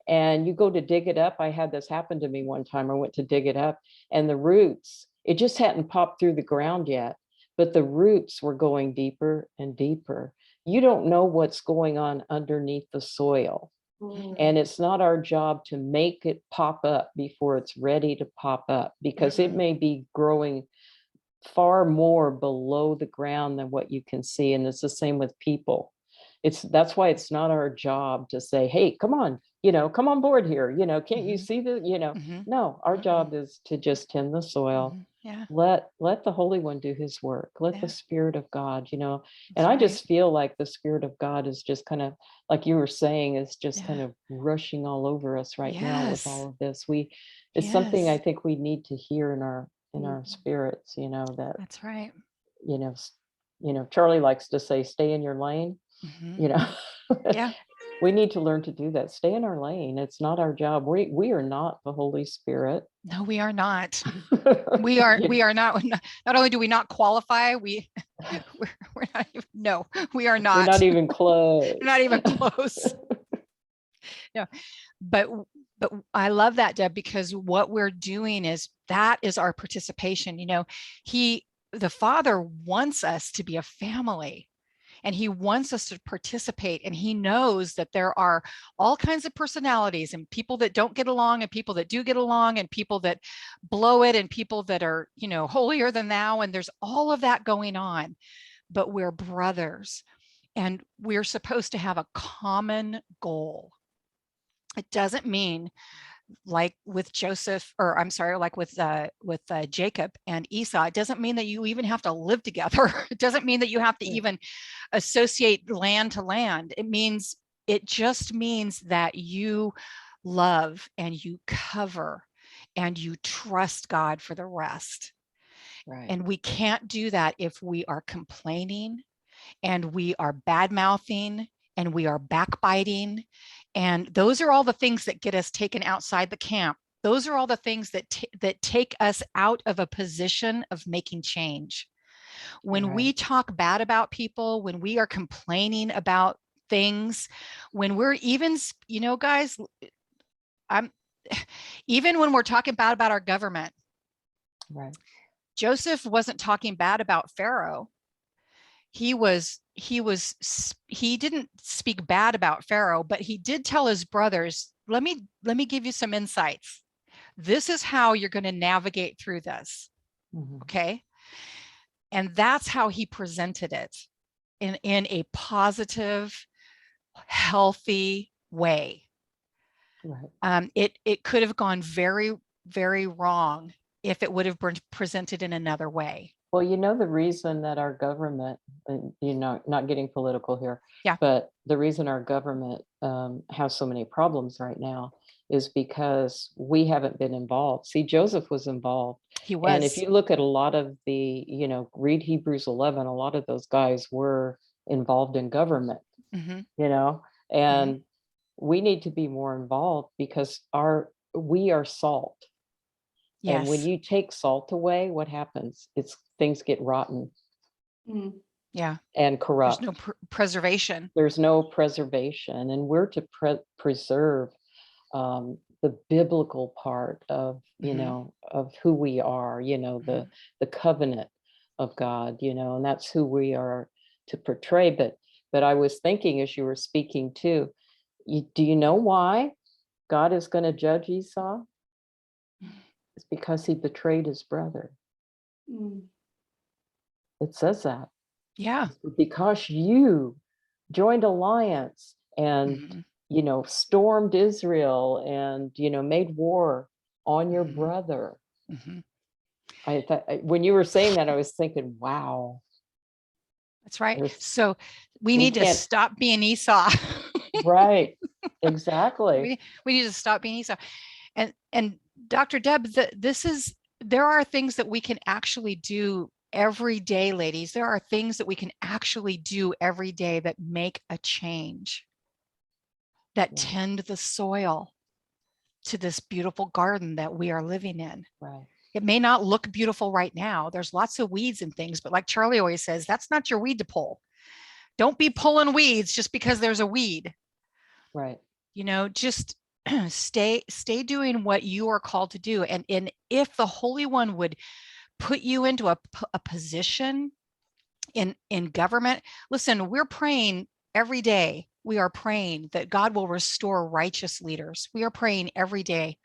And you go to dig it up. I had this happen to me one time. I went to dig it up, and the roots, it just hadn't popped through the ground yet, but the roots were going deeper and deeper. You don't know what's going on underneath the soil. And it's not our job to make it pop up before it's ready to pop up, because it may be growing far more below the ground than what you can see. And it's the same with people. That's why it's not our job to say, hey, come on, come on board here. Can't you see the, no, our job is to just tend the soil. Yeah. Let the Holy One do his work. Let the Spirit of God, and That's I just feel like the Spirit of God is just kind of, like you were saying, is just kind Yeah. of rushing all over us right now with all Yes. of this. It's something I Yes. think we need to hear in our spirits, that, That's right. Charlie likes to say, stay in your lane, Yeah. we need to learn to do that. Stay in our lane. It's not our job. We are not the Holy Spirit. No, we are not. We are not. Not only do we not qualify, we're not even, no, we are not. We're not even close. We're not even close. No, but I love that, Deb, because what we're doing that is our participation. The Father wants us to be a family. And he wants us to participate. And he knows that there are all kinds of personalities, and people that don't get along, and people that do get along, and people that blow it, and people that are, holier than thou. And there's all of that going on. But we're brothers, and we're supposed to have a common goal. It doesn't mean, like with Joseph, or I'm sorry, like with Jacob and Esau, it doesn't mean that you even have to live together. It doesn't mean that you have to even associate land to land. It just means that you love and you cover and you trust God for the rest. Right. And we can't do that if we are complaining, and we are bad mouthing, and we are backbiting. And those are all the things that get us taken outside the camp. Those are all the things that take us out of a position of making change. When we talk bad about people, when we are complaining about things, when we're even, guys, even when we're talking bad about our government. Right. Joseph wasn't talking bad about Pharaoh. He didn't speak bad about Pharaoh, but he did tell his brothers, let me give you some insights. This is how you're going to navigate through this. Okay. And that's how he presented it, in a positive, healthy way. Right. It could have gone very, very wrong if it would have been presented in another way. Well, the reason that our government, not getting political here, Yeah. but the reason our government has so many problems right now is because we haven't been involved. See, Joseph was involved. He was. And if you look at a lot of the, read Hebrews 11, a lot of those guys were involved in government, and we need to be more involved, because we are salt. Yes. And when you take salt away, what happens? Things get rotten. Yeah. And corrupt. There's no preservation. There's no preservation. And we're to preserve the biblical part of, of who we are, the covenant of God, and that's who we are to portray. But I was thinking, as you were speaking too, do you know why God is going to judge Esau? It's because he betrayed his brother. It says that. Yeah. Because you joined alliance and, stormed Israel and, made war on your brother. I thought, when you were saying that, I was thinking, wow. That's right. So we need to stop being Esau. Right. Exactly. We need to stop being Esau. And Dr. Deb, there are things that we can actually do every day, ladies. There are things that we can actually do every day that make a change, that tend the soil to this beautiful garden that we are living in. Right. It may not look beautiful right now. There's lots of weeds and things, but like Charlie always says, that's not your weed to pull. Don't be pulling weeds just because there's a weed. Right. Just stay doing what you are called to do. And if the Holy One would put you into a position in government, listen, we're praying every day. We are praying that God will restore righteous leaders. We are praying every day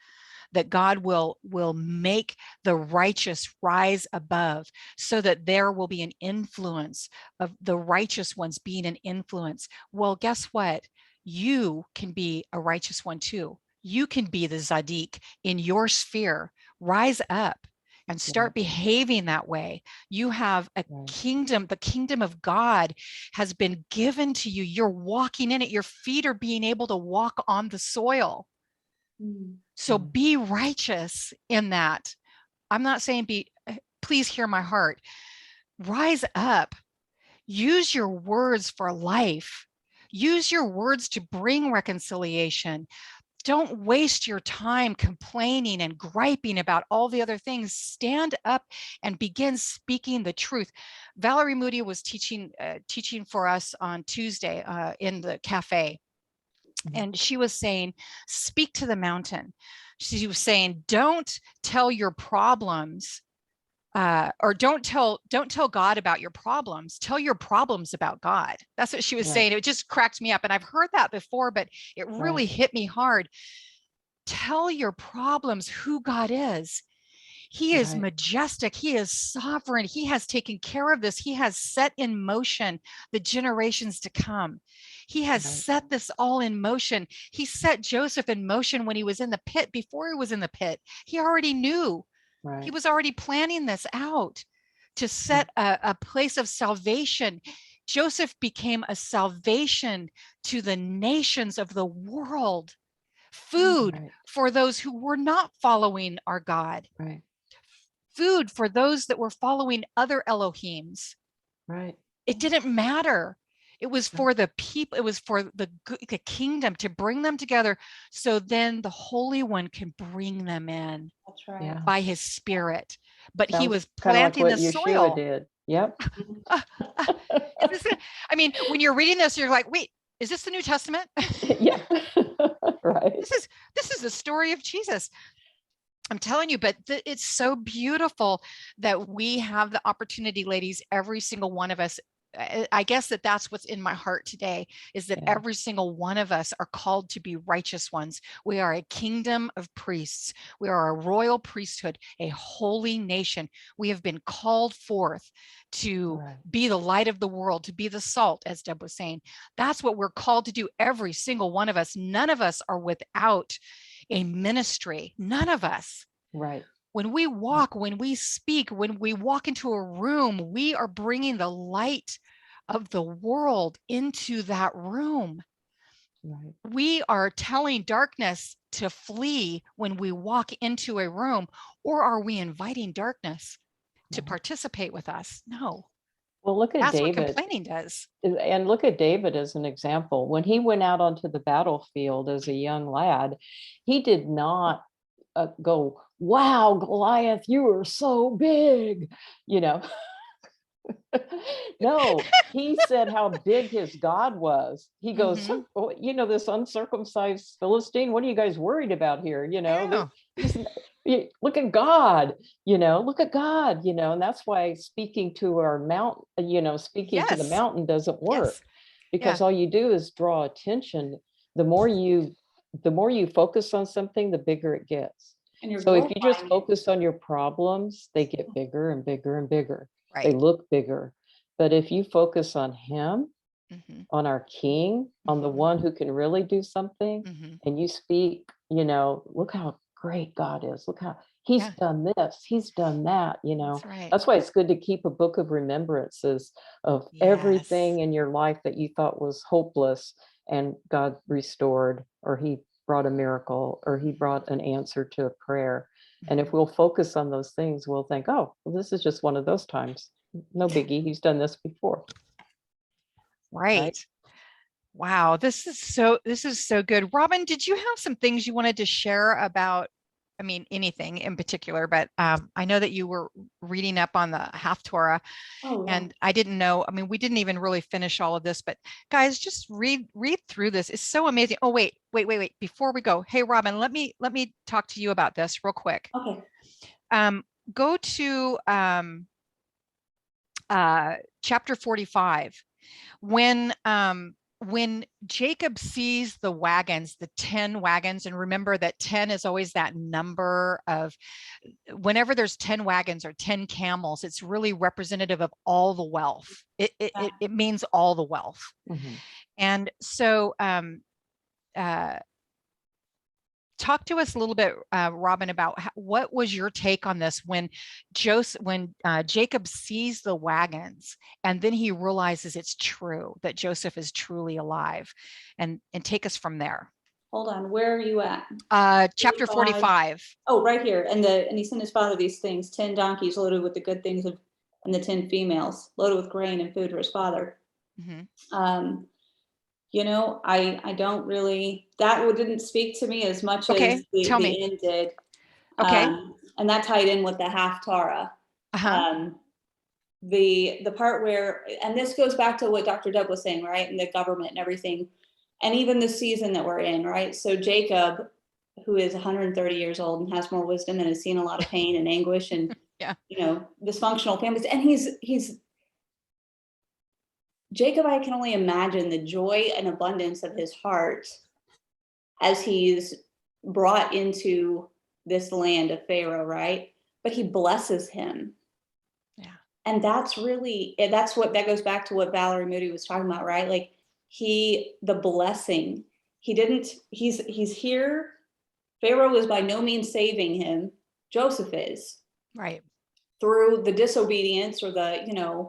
that God will make the righteous rise above, so that there will be an influence of the righteous ones being an influence. Well, guess what? You can be a righteous one too. You can be the Zadik in your sphere. Rise up and start behaving that way. You have a kingdom. The kingdom of God has been given to you. You're walking in it. Your feet are being able to walk on the soil. So be righteous in that. I'm not saying please hear my heart. Rise up. Use your words for life. Use your words to bring reconciliation. Don't waste your time complaining and griping about all the other things. Stand up and begin speaking the truth. Valerie Moody was teaching for us on Tuesday in the cafe. And she was saying, speak to the mountain. She was saying, don't tell your problems, or don't tell God about your problems. Tell your problems about God. That's what she was saying. It just cracked me up. And I've heard that before, but it really hit me hard. Tell your problems who God is. He is majestic. He is sovereign. He has taken care of this. He has set in motion the generations to come. He has set this all in motion. He set Joseph in motion when he was in the pit. Before he was in the pit, he already knew. He was already planning this out to set a place of salvation. Joseph became a salvation to the nations of the world. Food for those who were not following our God. Food for those that were following other Elohims. It didn't matter. It was for the people. It was for the kingdom, to bring them together, so then the Holy One can bring them in. That's right. By his Spirit. But he was kind of like planting what the Yeshua soil. did. Yep. I mean, when you're reading this, you're like, wait, is this the New Testament? Yeah. Right. This is the story of Jesus. I'm telling you, but it's so beautiful that we have the opportunity, ladies, every single one of us. I guess that's what's in my heart today, is that every single one of us are called to be righteous ones. We are a kingdom of priests. We are a royal priesthood, a holy nation. We have been called forth to be the light of the world, to be the salt, as Deb was saying. That's what we're called to do, every single one of us. None of us are without a ministry. None of us. When we walk, when we speak, when we walk into a room, we are bringing the light of the world into that room. We are telling darkness to flee when we walk into a room, or are we inviting darkness to participate with us? No. Well, look at That's David. what complaining does. And look at David as an example. When he went out onto the battlefield as a young lad, he did not go, wow, Goliath, you are so big, you know. No, he said how big his God was. He goes, oh, you know, this uncircumcised Philistine, what are you guys worried about here? You know, look at God, you know, look at God, you know, and that's why speaking to our mountain, you know, speaking to the mountain doesn't work, because all you do is draw attention. The more you focus on something, the bigger it gets. So if you just focus on your problems, they get bigger and bigger and bigger. They look bigger. But if you focus on him, on our King, on the one who can really do something, and you speak, you know, look how great God is. Look how he's done this, he's done that, you know. That's why it's good to keep a book of remembrances of everything in your life that you thought was hopeless, and God restored, or he brought a miracle, or he brought an answer to a prayer. And if we'll focus on those things, we'll think, oh, well, this is just one of those times. No biggie. He's done this before. Right. Wow. This is so good. Robin, did you have some things you wanted to share about I mean, anything in particular, but I know that you were reading up on the Haftorah, Oh, yeah. and I didn't know. I mean, we didn't even really finish all of this, but guys, just read through this. It's so amazing. Oh, wait. Before we go, hey, Robin, let me talk to you about this real quick. Okay. Go to chapter 45. When Jacob sees the wagons, the 10 wagons, and remember that 10 is always that number of, whenever there's 10 wagons or 10 camels, it's really representative of all the wealth. It means all the wealth. Mm-hmm. And so talk to us a little bit, Robin, about what was your take on this when Jacob sees the wagons and then he realizes it's true that Joseph is truly alive, and take us from there. Hold on, where are you at? Chapter 45. Oh, right here. And he sent his father these things: 10 donkeys loaded with the good things and the 10 females loaded with grain and food for his father. Mm-hmm. I don't really, that didn't speak to me as much Okay, as tell me. the end did. Okay. And that tied in with the Haftarah. Uh-huh. The part where, and this goes back to what Dr. Deb was saying, right? And the government and everything, and even the season that we're in, right? So Jacob, who is 130 years old and has more wisdom and has seen a lot of pain and anguish and, Yeah. dysfunctional families. And he's Jacob, I can only imagine the joy and abundance of his heart as he's brought into this land of Pharaoh, right? But he blesses him. Yeah. And that goes back to what Valerie Moody was talking about, right? Like the blessing, he's here. Pharaoh is by no means saving him. Joseph is. Right. Through the disobedience or the,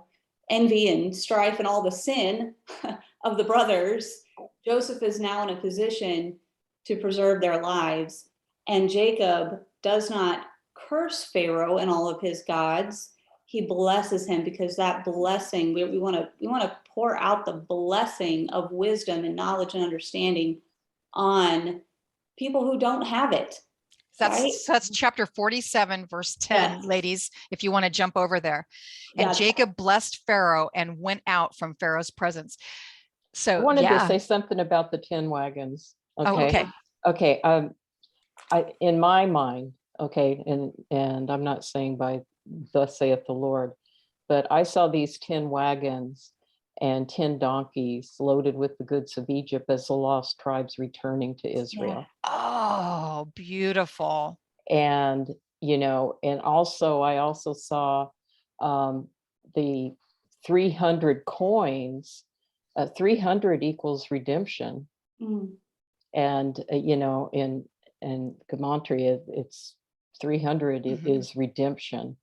envy and strife and all the sin of the brothers, Joseph is now in a position to preserve their lives. And Jacob does not curse Pharaoh and all of his gods. He blesses him, because that blessing, we want to pour out the blessing of wisdom and knowledge and understanding on people who don't have it. That's chapter 47, verse 10, Yes. ladies, if you want to jump over there. And Jacob blessed Pharaoh and went out from Pharaoh's presence. So I wanted to say something about the 10 wagons. Okay. Oh, okay. Okay. In my mind, okay, and I'm not saying by thus saith the Lord, but I saw these 10 wagons and 10 donkeys loaded with the goods of Egypt as the lost tribes returning to Israel. Yeah. Oh, beautiful. And, and also I also saw the 300 coins. 300 equals redemption. Mm. And, in Gematria, it's 300 is redemption.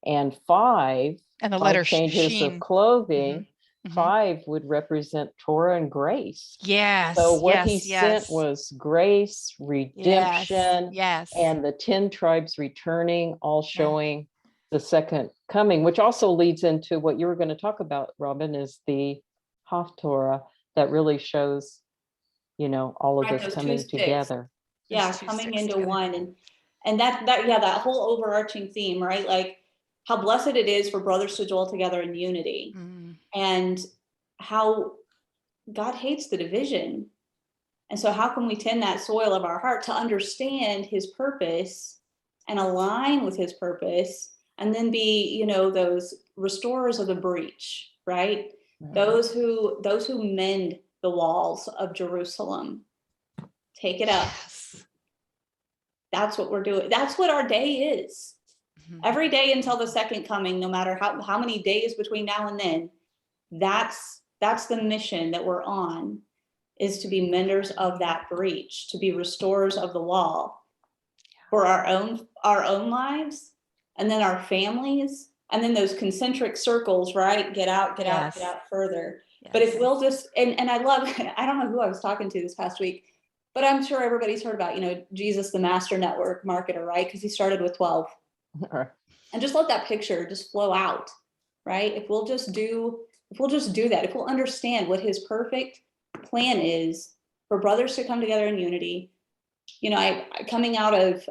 And 5, and the letter changes sheen of clothing, Mm-hmm. 5 would represent Torah and grace. Yes. So what he sent was grace, redemption, and the 10 tribes returning, all showing the second coming, which also leads into what you were going to talk about, Robin, is the Haftorah that really shows, all of this coming together. Yeah, coming into one. And that whole overarching theme, right? Like how blessed it is for brothers to dwell together in unity, and how God hates the division. And so how can we tend that soil of our heart to understand his purpose and align with his purpose, and then be, those restorers of the breach, right? Those who mend the walls of Jerusalem. Take it up. Yes. That's what we're doing. That's what our day is. Every day until the second coming, no matter how many days between now and then, that's the mission that we're on, is to be menders of that breach, to be restorers of the wall for our own lives, and then our families, and then those concentric circles, right? Get out further. Yes. But if we'll just, and I love, I don't know who I was talking to this past week, but I'm sure everybody's heard about, Jesus, the master network marketer, right? Because he started with 12. And just let that picture just flow out, right? If we'll just do that, if we'll understand what his perfect plan is for brothers to come together in unity, I coming out of,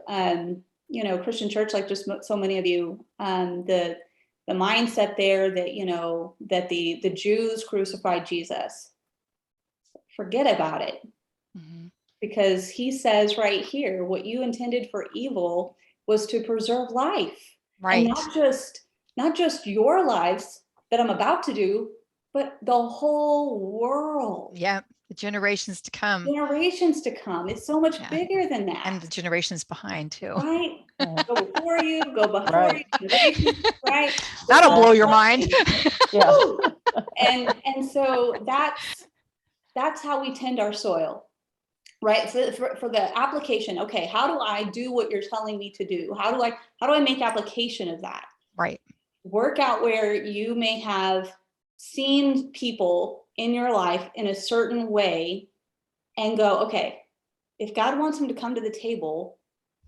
Christian church, like just so many of you, the mindset there that, that the Jews crucified Jesus. Forget about it. Mhm. Because he says right here, what you intended for evil was to preserve life. And Right. not just your lives that I'm about to do, but the whole world. Yeah. The generations to come. Generations to come. It's so much Yeah. bigger than that. And the generations behind too. Right? Go before you, go before Right. you, generations, right? That'll With blow all your mind. blessings. Yeah. Woo! And so that's how we tend our soil. Right. For the application, okay, how do I do what you're telling me to do? How do I make application of that? Right. Work out where you may have seen people in your life in a certain way and go, okay, if God wants them to come to the table,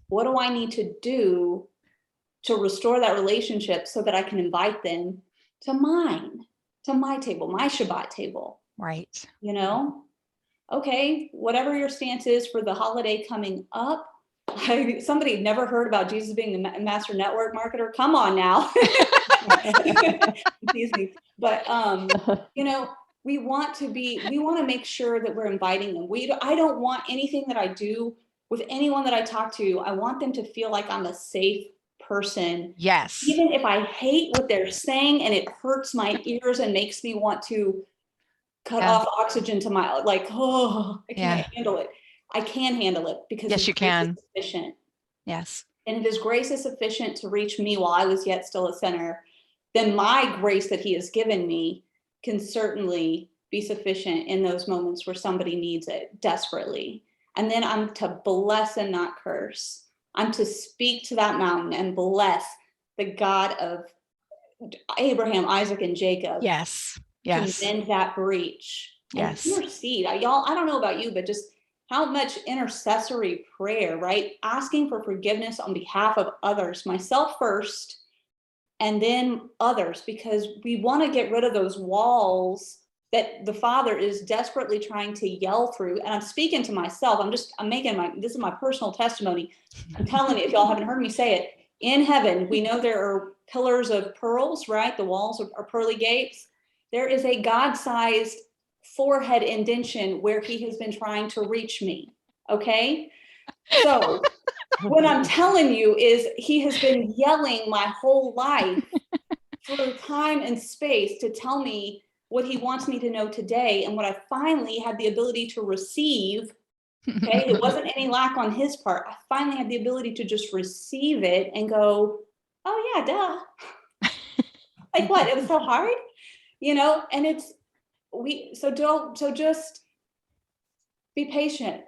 what do I need to do to restore that relationship so that I can invite them to my table, my Shabbat table? Right. Okay, whatever your stance is for the holiday coming up. Somebody never heard about Jesus being the master network marketer. Come on now. But we want to make sure that we're inviting them. I don't want anything that I do with anyone that I talk to. I want them to feel like I'm a safe person. Yes. Even if I hate what they're saying and it hurts my ears and makes me want to cut off oxygen to my, I can't handle it. I can handle it because yes, His you grace can. is sufficient. Yes. And if His grace is sufficient to reach me while I was yet still a sinner, then my grace that He has given me can certainly be sufficient in those moments where somebody needs it desperately. And then I'm to bless and not curse. I'm to speak to that mountain and bless the God of Abraham, Isaac, and Jacob. Yes. Yes. To mend that breach. Yes. And intercede. Y'all, I don't know about you, but just how much intercessory prayer, right? Asking for forgiveness on behalf of others, myself first, and then others, because we want to get rid of those walls that the Father is desperately trying to yell through. And I'm speaking to myself. This is my personal testimony. I'm telling you, if y'all haven't heard me say it, in heaven, we know there are pillars of pearls, right? The walls are pearly gates. There is a God-sized forehead indention where He has been trying to reach me. Okay. So what I'm telling you is He has been yelling my whole life through time and space to tell me what He wants me to know today. And what I finally had the ability to receive. Okay. It wasn't any lack on His part. I finally had the ability to just receive it and go, oh yeah, duh. Like what? It was so hard, and so just be patient.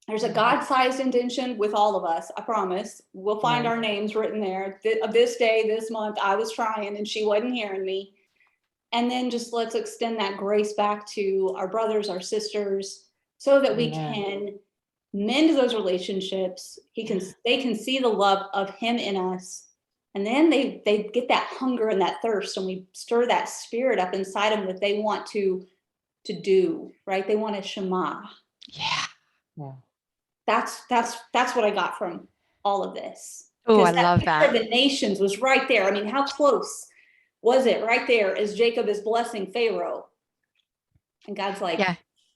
There's a God-sized indention with all of us. I promise. We'll find our names written there. This day, this month, I was trying and she wasn't hearing me. And then just let's extend that grace back to our brothers, our sisters, so that we can mend those relationships. They can see the love of Him in us. And then they get that hunger and that thirst, and we stir that spirit up inside them that they want to do, right? They want to Shema. Yeah. That's what I got from all of this. Oh, I love that. The nations was right there. I mean, how close was it right there as Jacob is blessing Pharaoh? And God's like,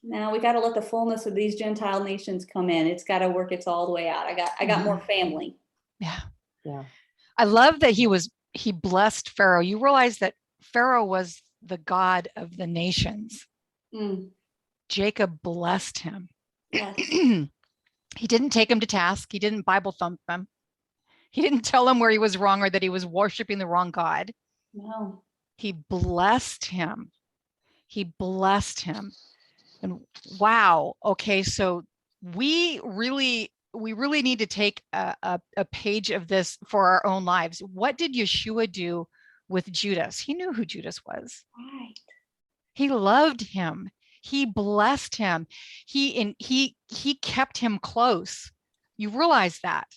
no, we got to let the fullness of these Gentile nations come in. It's got to work its all the way out. I got more family. Yeah. Yeah. I love that he blessed Pharaoh. You realize that Pharaoh was the God of the nations. Jacob blessed him. Yes. He didn't take him to task. He didn't Bible thump him. He didn't tell him where he was wrong or that he was worshiping the wrong God. No. He blessed him. He blessed him. And wow. Okay. So we really need to take a page of this for our own lives. What did Yeshua do with Judas? He knew who Judas was. Right. He loved him. He blessed him. He kept him close. You realize that.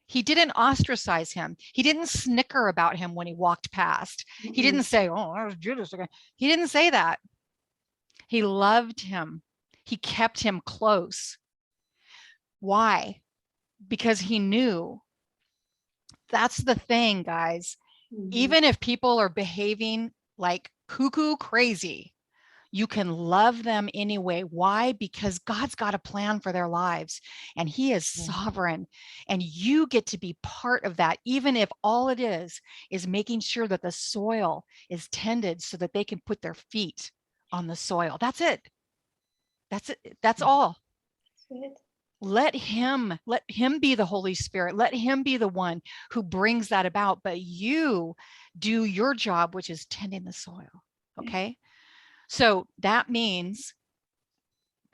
He didn't ostracize him. He didn't snicker about him when he walked past. He didn't say, oh, there's Judas again. He didn't say that. He loved him. He kept him close. Why? Because he knew. That's the thing, guys. Even if people are behaving like cuckoo crazy, you can love them anyway. Why? Because God's got a plan for their lives and he is sovereign, and you get to be part of that, even if all it is making sure that the soil is tended so that they can put their feet on the soil. That's it. That's it. That's all. Let him be the Holy Spirit. Let him be the one who brings that about. But you do your job, which is tending the soil. Okay. So that means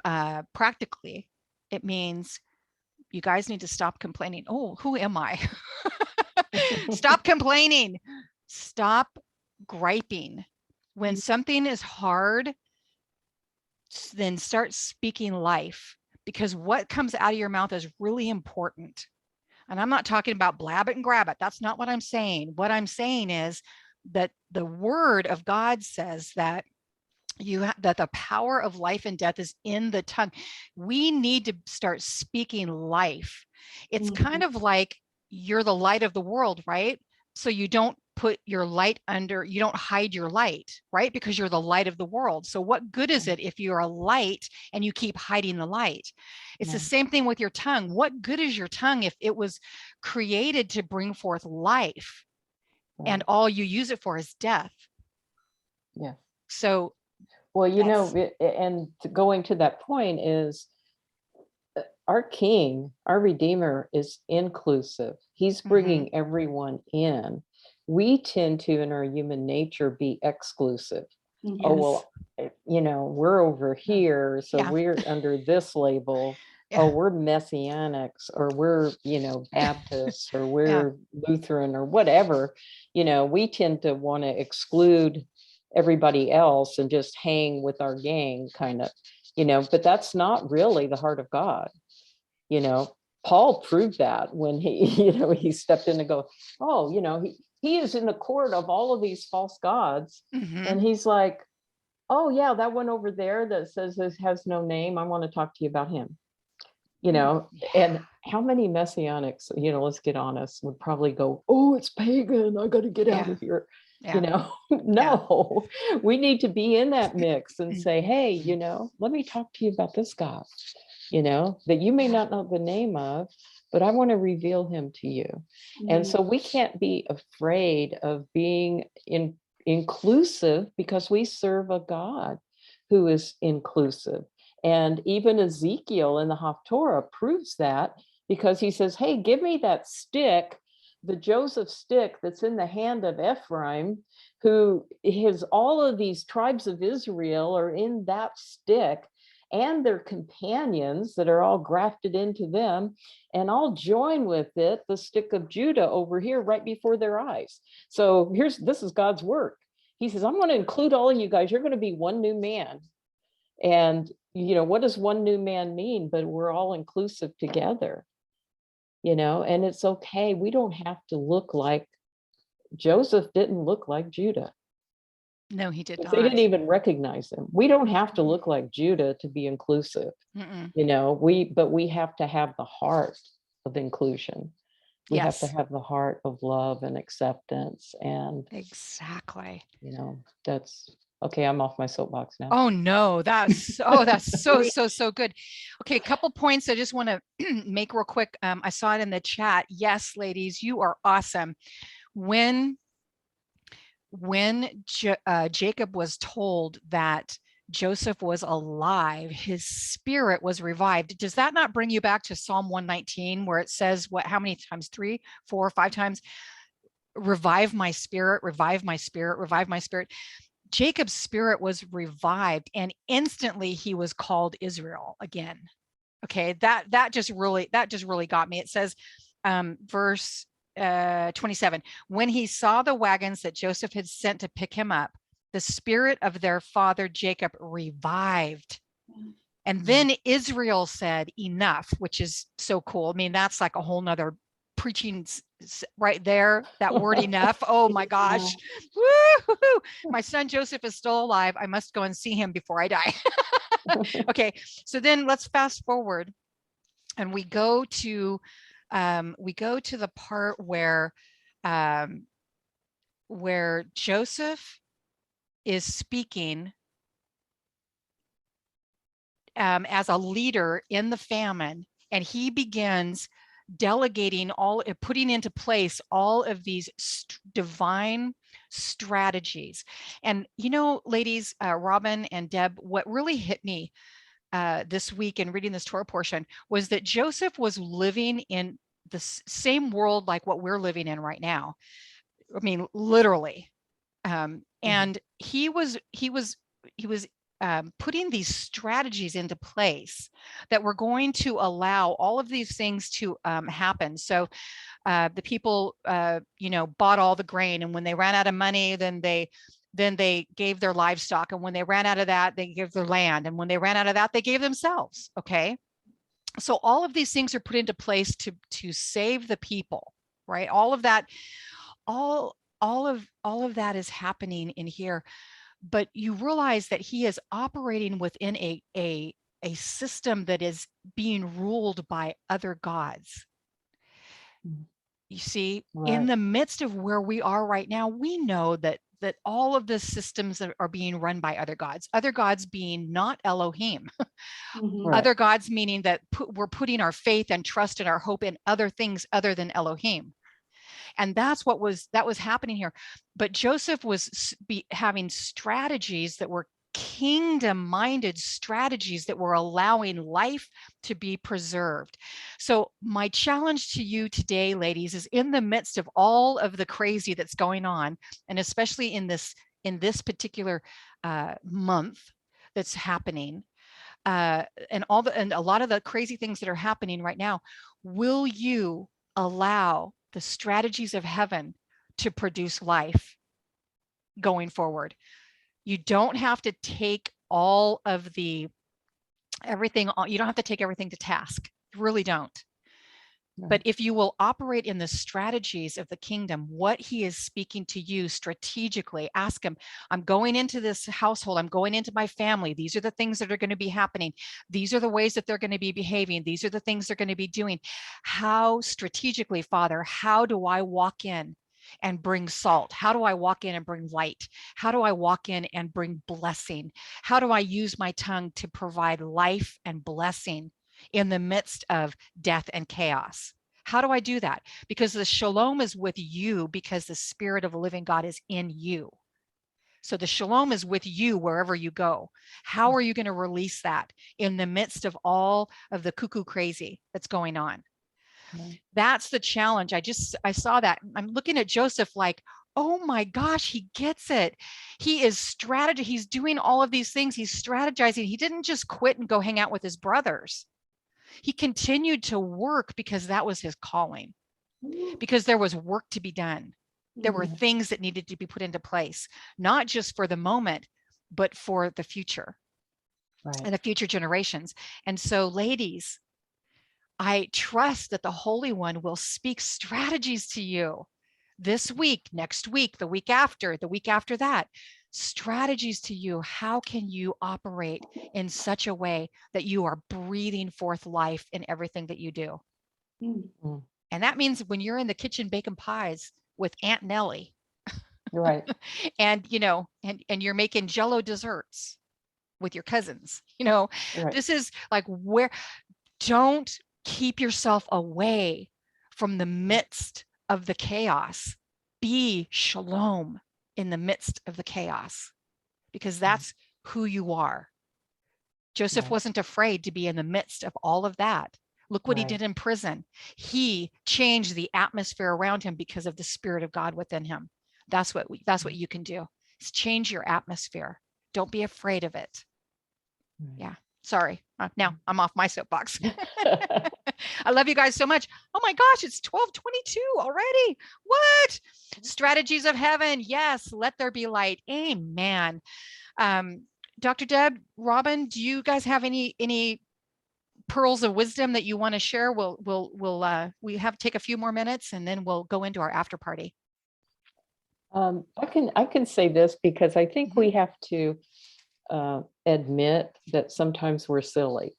practically, it means you guys need to stop complaining. Oh, who am I? Stop complaining. Stop griping. When something is hard, then start speaking life, because what comes out of your mouth is really important. And I'm not talking about blab it and grab it. That's not what I'm saying. What I'm saying is that the word of God says that that the power of life and death is in the tongue. We need to start speaking life. It's kind of like you're the light of the world, right? So you don't put your light under, you don't hide your light, right? Because you're the light of the world. So what good is it if you're a light and you keep hiding the light? It's the same thing with your tongue. What good is your tongue if it was created to bring forth life and all you use it for is death? Yeah. So well, you know, and going to that point is our King, our Redeemer is inclusive. He's bringing everyone in. We tend to, in our human nature, be exclusive. Oh, well, you know, we're over here, so we're under this label. Oh, we're Messianics, or we're, you know, Baptists, or we're Lutheran, or whatever. You know, we tend to want to exclude everybody else and just hang with our gang, kind of, you know, but that's not really the heart of God. You know, Paul proved that when he, you know, he stepped in and go, oh, you know, he is in the court of all of these false gods. And he's like, oh yeah, that one over there that says this has no name, I want to talk to you about him. You know, and how many messianics, you know, let's get honest, would probably go, oh, it's pagan, I got to get out of here. You know, no, we need to be in that mix and say, hey, you know, let me talk to you about this God, you know, that you may not know the name of, but I want to reveal him to you. And so we can't be afraid of being inclusive, because we serve a God who is inclusive. And even Ezekiel in the Haftorah proves that, because he says, hey, give me that stick, the Joseph stick that's in the hand of Ephraim, who has all of these tribes of Israel are in that stick, and their companions that are all grafted into them, and I'll join with it the stick of Judah over here right before their eyes. So this is God's work. He says, I'm going to include all of you guys. You're going to be one new man. And, you know, what does one new man mean? But we're all inclusive together, you know, and it's okay. We don't have to look like Joseph didn't look like Judah. No, he did not. They didn't even recognize him. We don't have to look like Judah to be inclusive. You know, but we have to have the heart of inclusion. We have to have the heart of love and acceptance. And exactly, you know, that's okay. I'm off my soapbox now. Oh no, that's so good. Okay, a couple points I just want to make real quick. I saw it in the chat. Yes, ladies, you are awesome. When Jacob was told that Joseph was alive, his spirit was revived. Does that not bring you back to Psalm 119, where it says how many times? 3, 4, 5 times? Revive my spirit, revive my spirit, revive my spirit. Jacob's spirit was revived, and instantly he was called Israel again. Okay, that just really got me. It says, verse 27, when he saw the wagons that Joseph had sent to pick him up, the spirit of their father Jacob revived. And then Israel said, enough, which is so cool. I mean, that's like a whole nother preaching right there, that word enough. Oh my gosh. Woo-hoo-hoo. My son Joseph is still alive. I must go and see him before I die. Okay, so then let's fast forward. And we go to the part where Joseph is speaking as a leader in the famine, and he begins delegating putting into place all of these divine strategies. And ladies, Robin and Deb, what really hit me this week in reading this Torah portion was that Joseph was living in the same world like what we're living in right now. I mean, literally. And he was putting these strategies into place that were going to allow all of these things to happen. So the people, bought all the grain, and when they ran out of money, then they gave their livestock, and when they ran out of that, they gave their land, and when they ran out of that, they gave themselves. Okay, so all of these things are put into place to save the people, right? All of that, all of that is happening in here. But you realize that he is operating within a system that is being ruled by other gods. You see, in the midst of where we are right now, we know that all of the systems that are being run by other gods being not Elohim, other gods meaning that we're putting our faith and trust and our hope in other things other than Elohim. And that's what was happening here. But Joseph was having strategies that were kingdom-minded strategies that were allowing life to be preserved. So my challenge to you today, ladies, is in the midst of all of the crazy that's going on, and especially in this particular month that's happening, and a lot of the crazy things that are happening right now, will you allow the strategies of heaven to produce life going forward? You don't have to take everything, you don't have to take everything to task. You really don't. But if you will operate in the strategies of the kingdom, what he is speaking to you strategically, ask him, I'm going into this household, I'm going into my family. These are the things that are going to be happening. These are the ways that they're going to be behaving. These are the things they're going to be doing. How strategically, Father, how do I walk in and bring salt? How do I walk in and bring light? How do I walk in and bring blessing? How do I use my tongue to provide life and blessing in the midst of death and chaos? How do I do that? Because the shalom is with you, because the Spirit of the living God is in you. So the shalom is with you wherever you go. How are you going to release that in the midst of all of the cuckoo crazy that's going on? That's the challenge. I saw that. I'm looking at Joseph like, oh my gosh, he gets it. He is he's doing all of these things. He's strategizing. He didn't just quit and go hang out with his brothers. He continued to work because that was his calling, because there was work to be done. There were things that needed to be put into place, not just for the moment, but for the future and the future generations. And so, ladies, I trust that the Holy One will speak strategies to you this week, next week, the week after that, strategies to you. How can you operate in such a way that you are breathing forth life in everything that you do? And that means when you're in the kitchen baking pies with Aunt Nellie, right? and and you're making Jello desserts with your cousins, this is like don't keep yourself away from the midst of the chaos. Be shalom in the midst of the chaos, because that's who you are. Joseph wasn't afraid to be in the midst of all of that. Look what he did in prison. He changed the atmosphere around him because of the Spirit of God within him. That's what you can do, is change your atmosphere. Don't be afraid of it. Yeah. Sorry. Now I'm off my soapbox. I love you guys so much. Oh my gosh, it's 12:22 already. What? Strategies of heaven. Yes. Let there be light. Amen. Dr. Deb, Robin, do you guys have any pearls of wisdom that you want to share? We have take a few more minutes and then we'll go into our after party. I can say this because I think we have to admit that sometimes we're silly.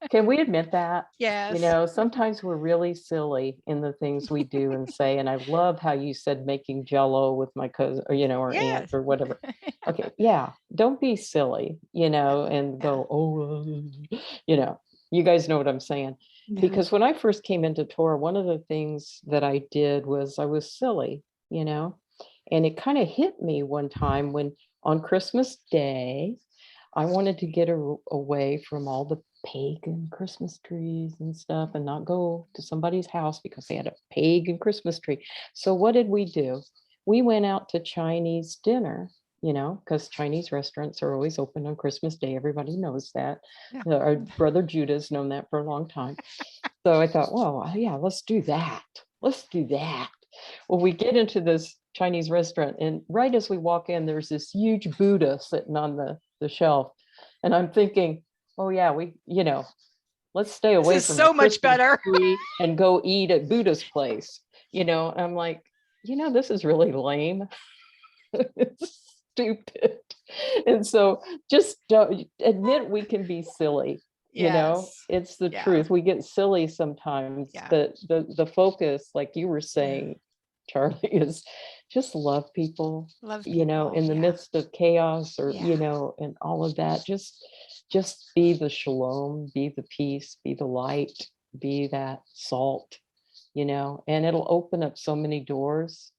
Can we admit that? Yes. You know, sometimes we're really silly in the things we do and say. And I love how you said making jello with my cousin, or, you know, or aunt Yes. or whatever. Okay. Yeah. Don't be silly, you know, and Yeah. go, you know, you guys know what I'm saying. Yeah. Because when I first came into Torah, one of the things that I did was I was silly, you know, and it kind of hit me one time when on Christmas Day, I wanted to get away from all the pagan Christmas trees and stuff and not go to somebody's house because they had a pagan Christmas tree. So what did we do? We went out to Chinese dinner, you know, because Chinese restaurants are always open on Christmas Day. Everybody knows that. Yeah. Our brother Judah's known that for a long time. So I thought, well, yeah, let's do that. Let's do that. Well, we get into this Chinese restaurant, and right as we walk in, there's this huge Buddha sitting on the shelf. And I'm thinking, oh yeah, you know, let's stay This away is from so the much Christmas better. tree and go eat at Buddha's place. You know, I'm like, you know, this is really lame. It's stupid. And so just don't admit we can be silly. You know, Yes. it's the Yeah. truth. We get silly sometimes. Yeah. The focus, like you were saying, Charlie, is just love people, Love you know, people. in the Yeah. midst of chaos, or Yeah. you know, and all of that. Just be the shalom, be the peace, be the light, be that salt, you know, and it'll open up so many doors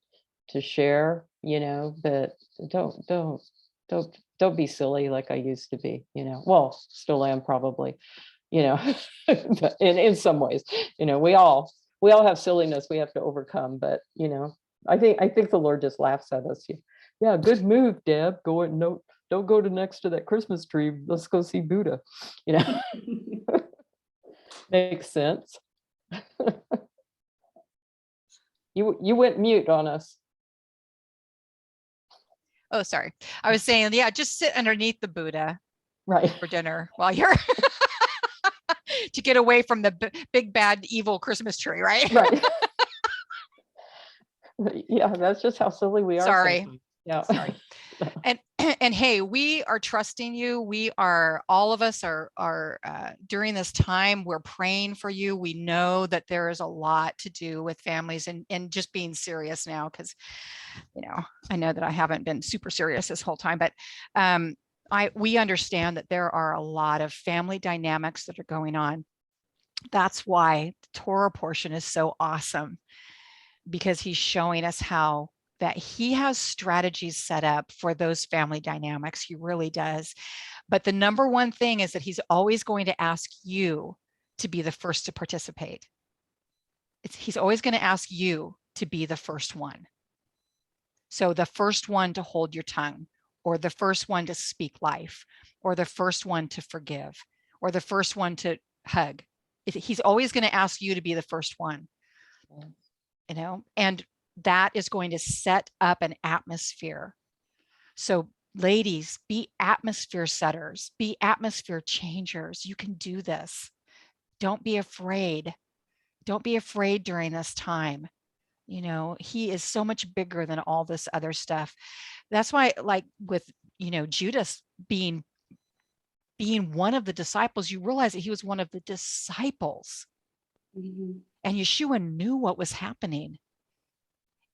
to share, you know, but don't be silly like I used to be, you know. Well, still am probably, you know, but in some ways, you know, we all have silliness we have to overcome, but you know, I think the Lord just laughs at us. Yeah, good move, Deb. Go and no, don't go to next to that Christmas tree. Let's go see Buddha. You know, makes sense. You went mute on us. Oh, sorry. I was saying, yeah, just sit underneath the Buddha Right. for dinner while you're to get away from the big bad evil Christmas tree, right? Right. Yeah, that's just how silly we are. Sorry. Sometimes. Yeah. Sorry. And hey, we are trusting you. We are, all of us are during this time, we're praying for you. We know that there is a lot to do with families, and just being serious now, because you know, I know that I haven't been super serious this whole time, but we understand that there are a lot of family dynamics that are going on. That's why the Torah portion is so awesome, because he's showing us how that he has strategies set up for those family dynamics. He really does. But the number one thing is that he's always going to ask you to be the first to participate. He's always going to ask you to be the first one. So the first one to hold your tongue, or the first one to speak life, or the first one to forgive, or the first one to hug. He's always going to ask you to be the first one, you know, and that is going to set up an atmosphere. So ladies, be atmosphere setters, be atmosphere changers. You can do this. Don't be afraid. Don't be afraid during this time. You know, he is so much bigger than all this other stuff. That's why, like with, you know, Judas being one of the disciples, you realize that he was one of the disciples. Mhm. And Yeshua knew what was happening.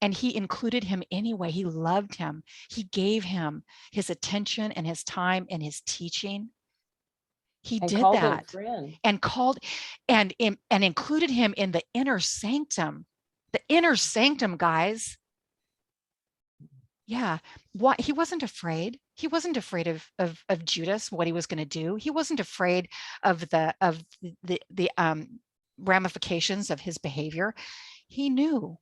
And he included him anyway. He loved him. He gave him his attention and his time and his teaching. He And did called him that friend. and called and included him in the inner sanctum. The inner sanctum, guys. Yeah. What, he wasn't afraid. He wasn't afraid of Judas, what he was going to do. He wasn't afraid of the ramifications of his behavior. He knew.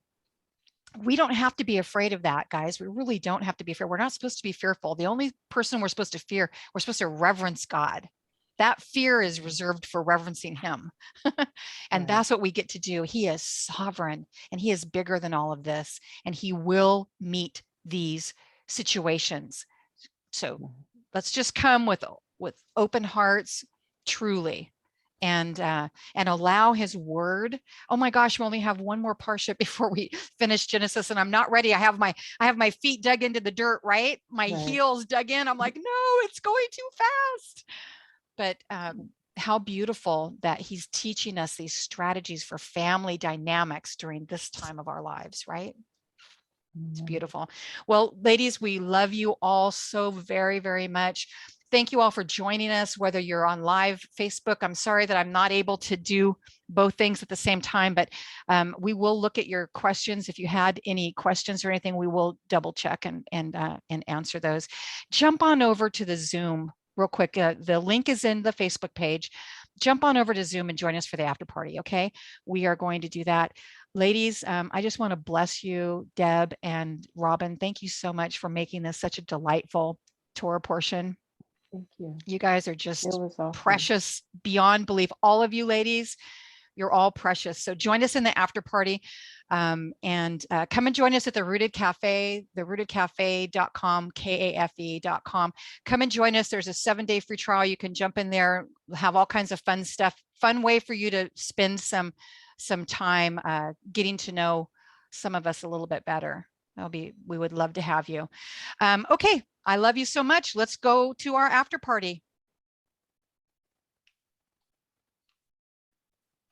We don't have to be afraid of that, guys. We really don't have to be afraid. We're not supposed to be fearful. The only person we're supposed to fear, we're supposed to reverence God. That fear is reserved for reverencing him. And Right. that's what we get to do. He is sovereign, and he is bigger than all of this, and he will meet these situations. So let's just come with open hearts, truly, and allow his word. Oh my gosh, we only have one more parsha before we finish Genesis, and I'm not ready. I have my feet dug into the dirt, right? My Right. heels dug in. I'm like, no, it's going too fast. But how beautiful that he's teaching us these strategies for family dynamics during this time of our lives, right? It's beautiful. Well, ladies, we love you all so very, very much. Thank you all for joining us, whether you're on live Facebook. I'm sorry that I'm not able to do both things at the same time, but we will look at your questions. If you had any questions or anything, we will double check and answer those. Jump on over to the Zoom real quick. The link is in the Facebook page. Jump on over to Zoom and join us for the after party, okay? We are going to do that. Ladies, I just want to bless you, Deb and Robin. Thank you so much for making this such a delightful Torah portion. Thank you. You guys are just It was awesome. precious beyond belief. All of you ladies, you're all precious. So join us in the after party and come and join us at the Rooted Cafe, therootedcafe.com, KAFE.com. Come and join us. There's a 7-day free trial. You can jump in there, have all kinds of fun stuff, fun way for you to spend some time getting to know some of us a little bit better. We would love to have you. Okay, I love you so much. Let's go to our after party.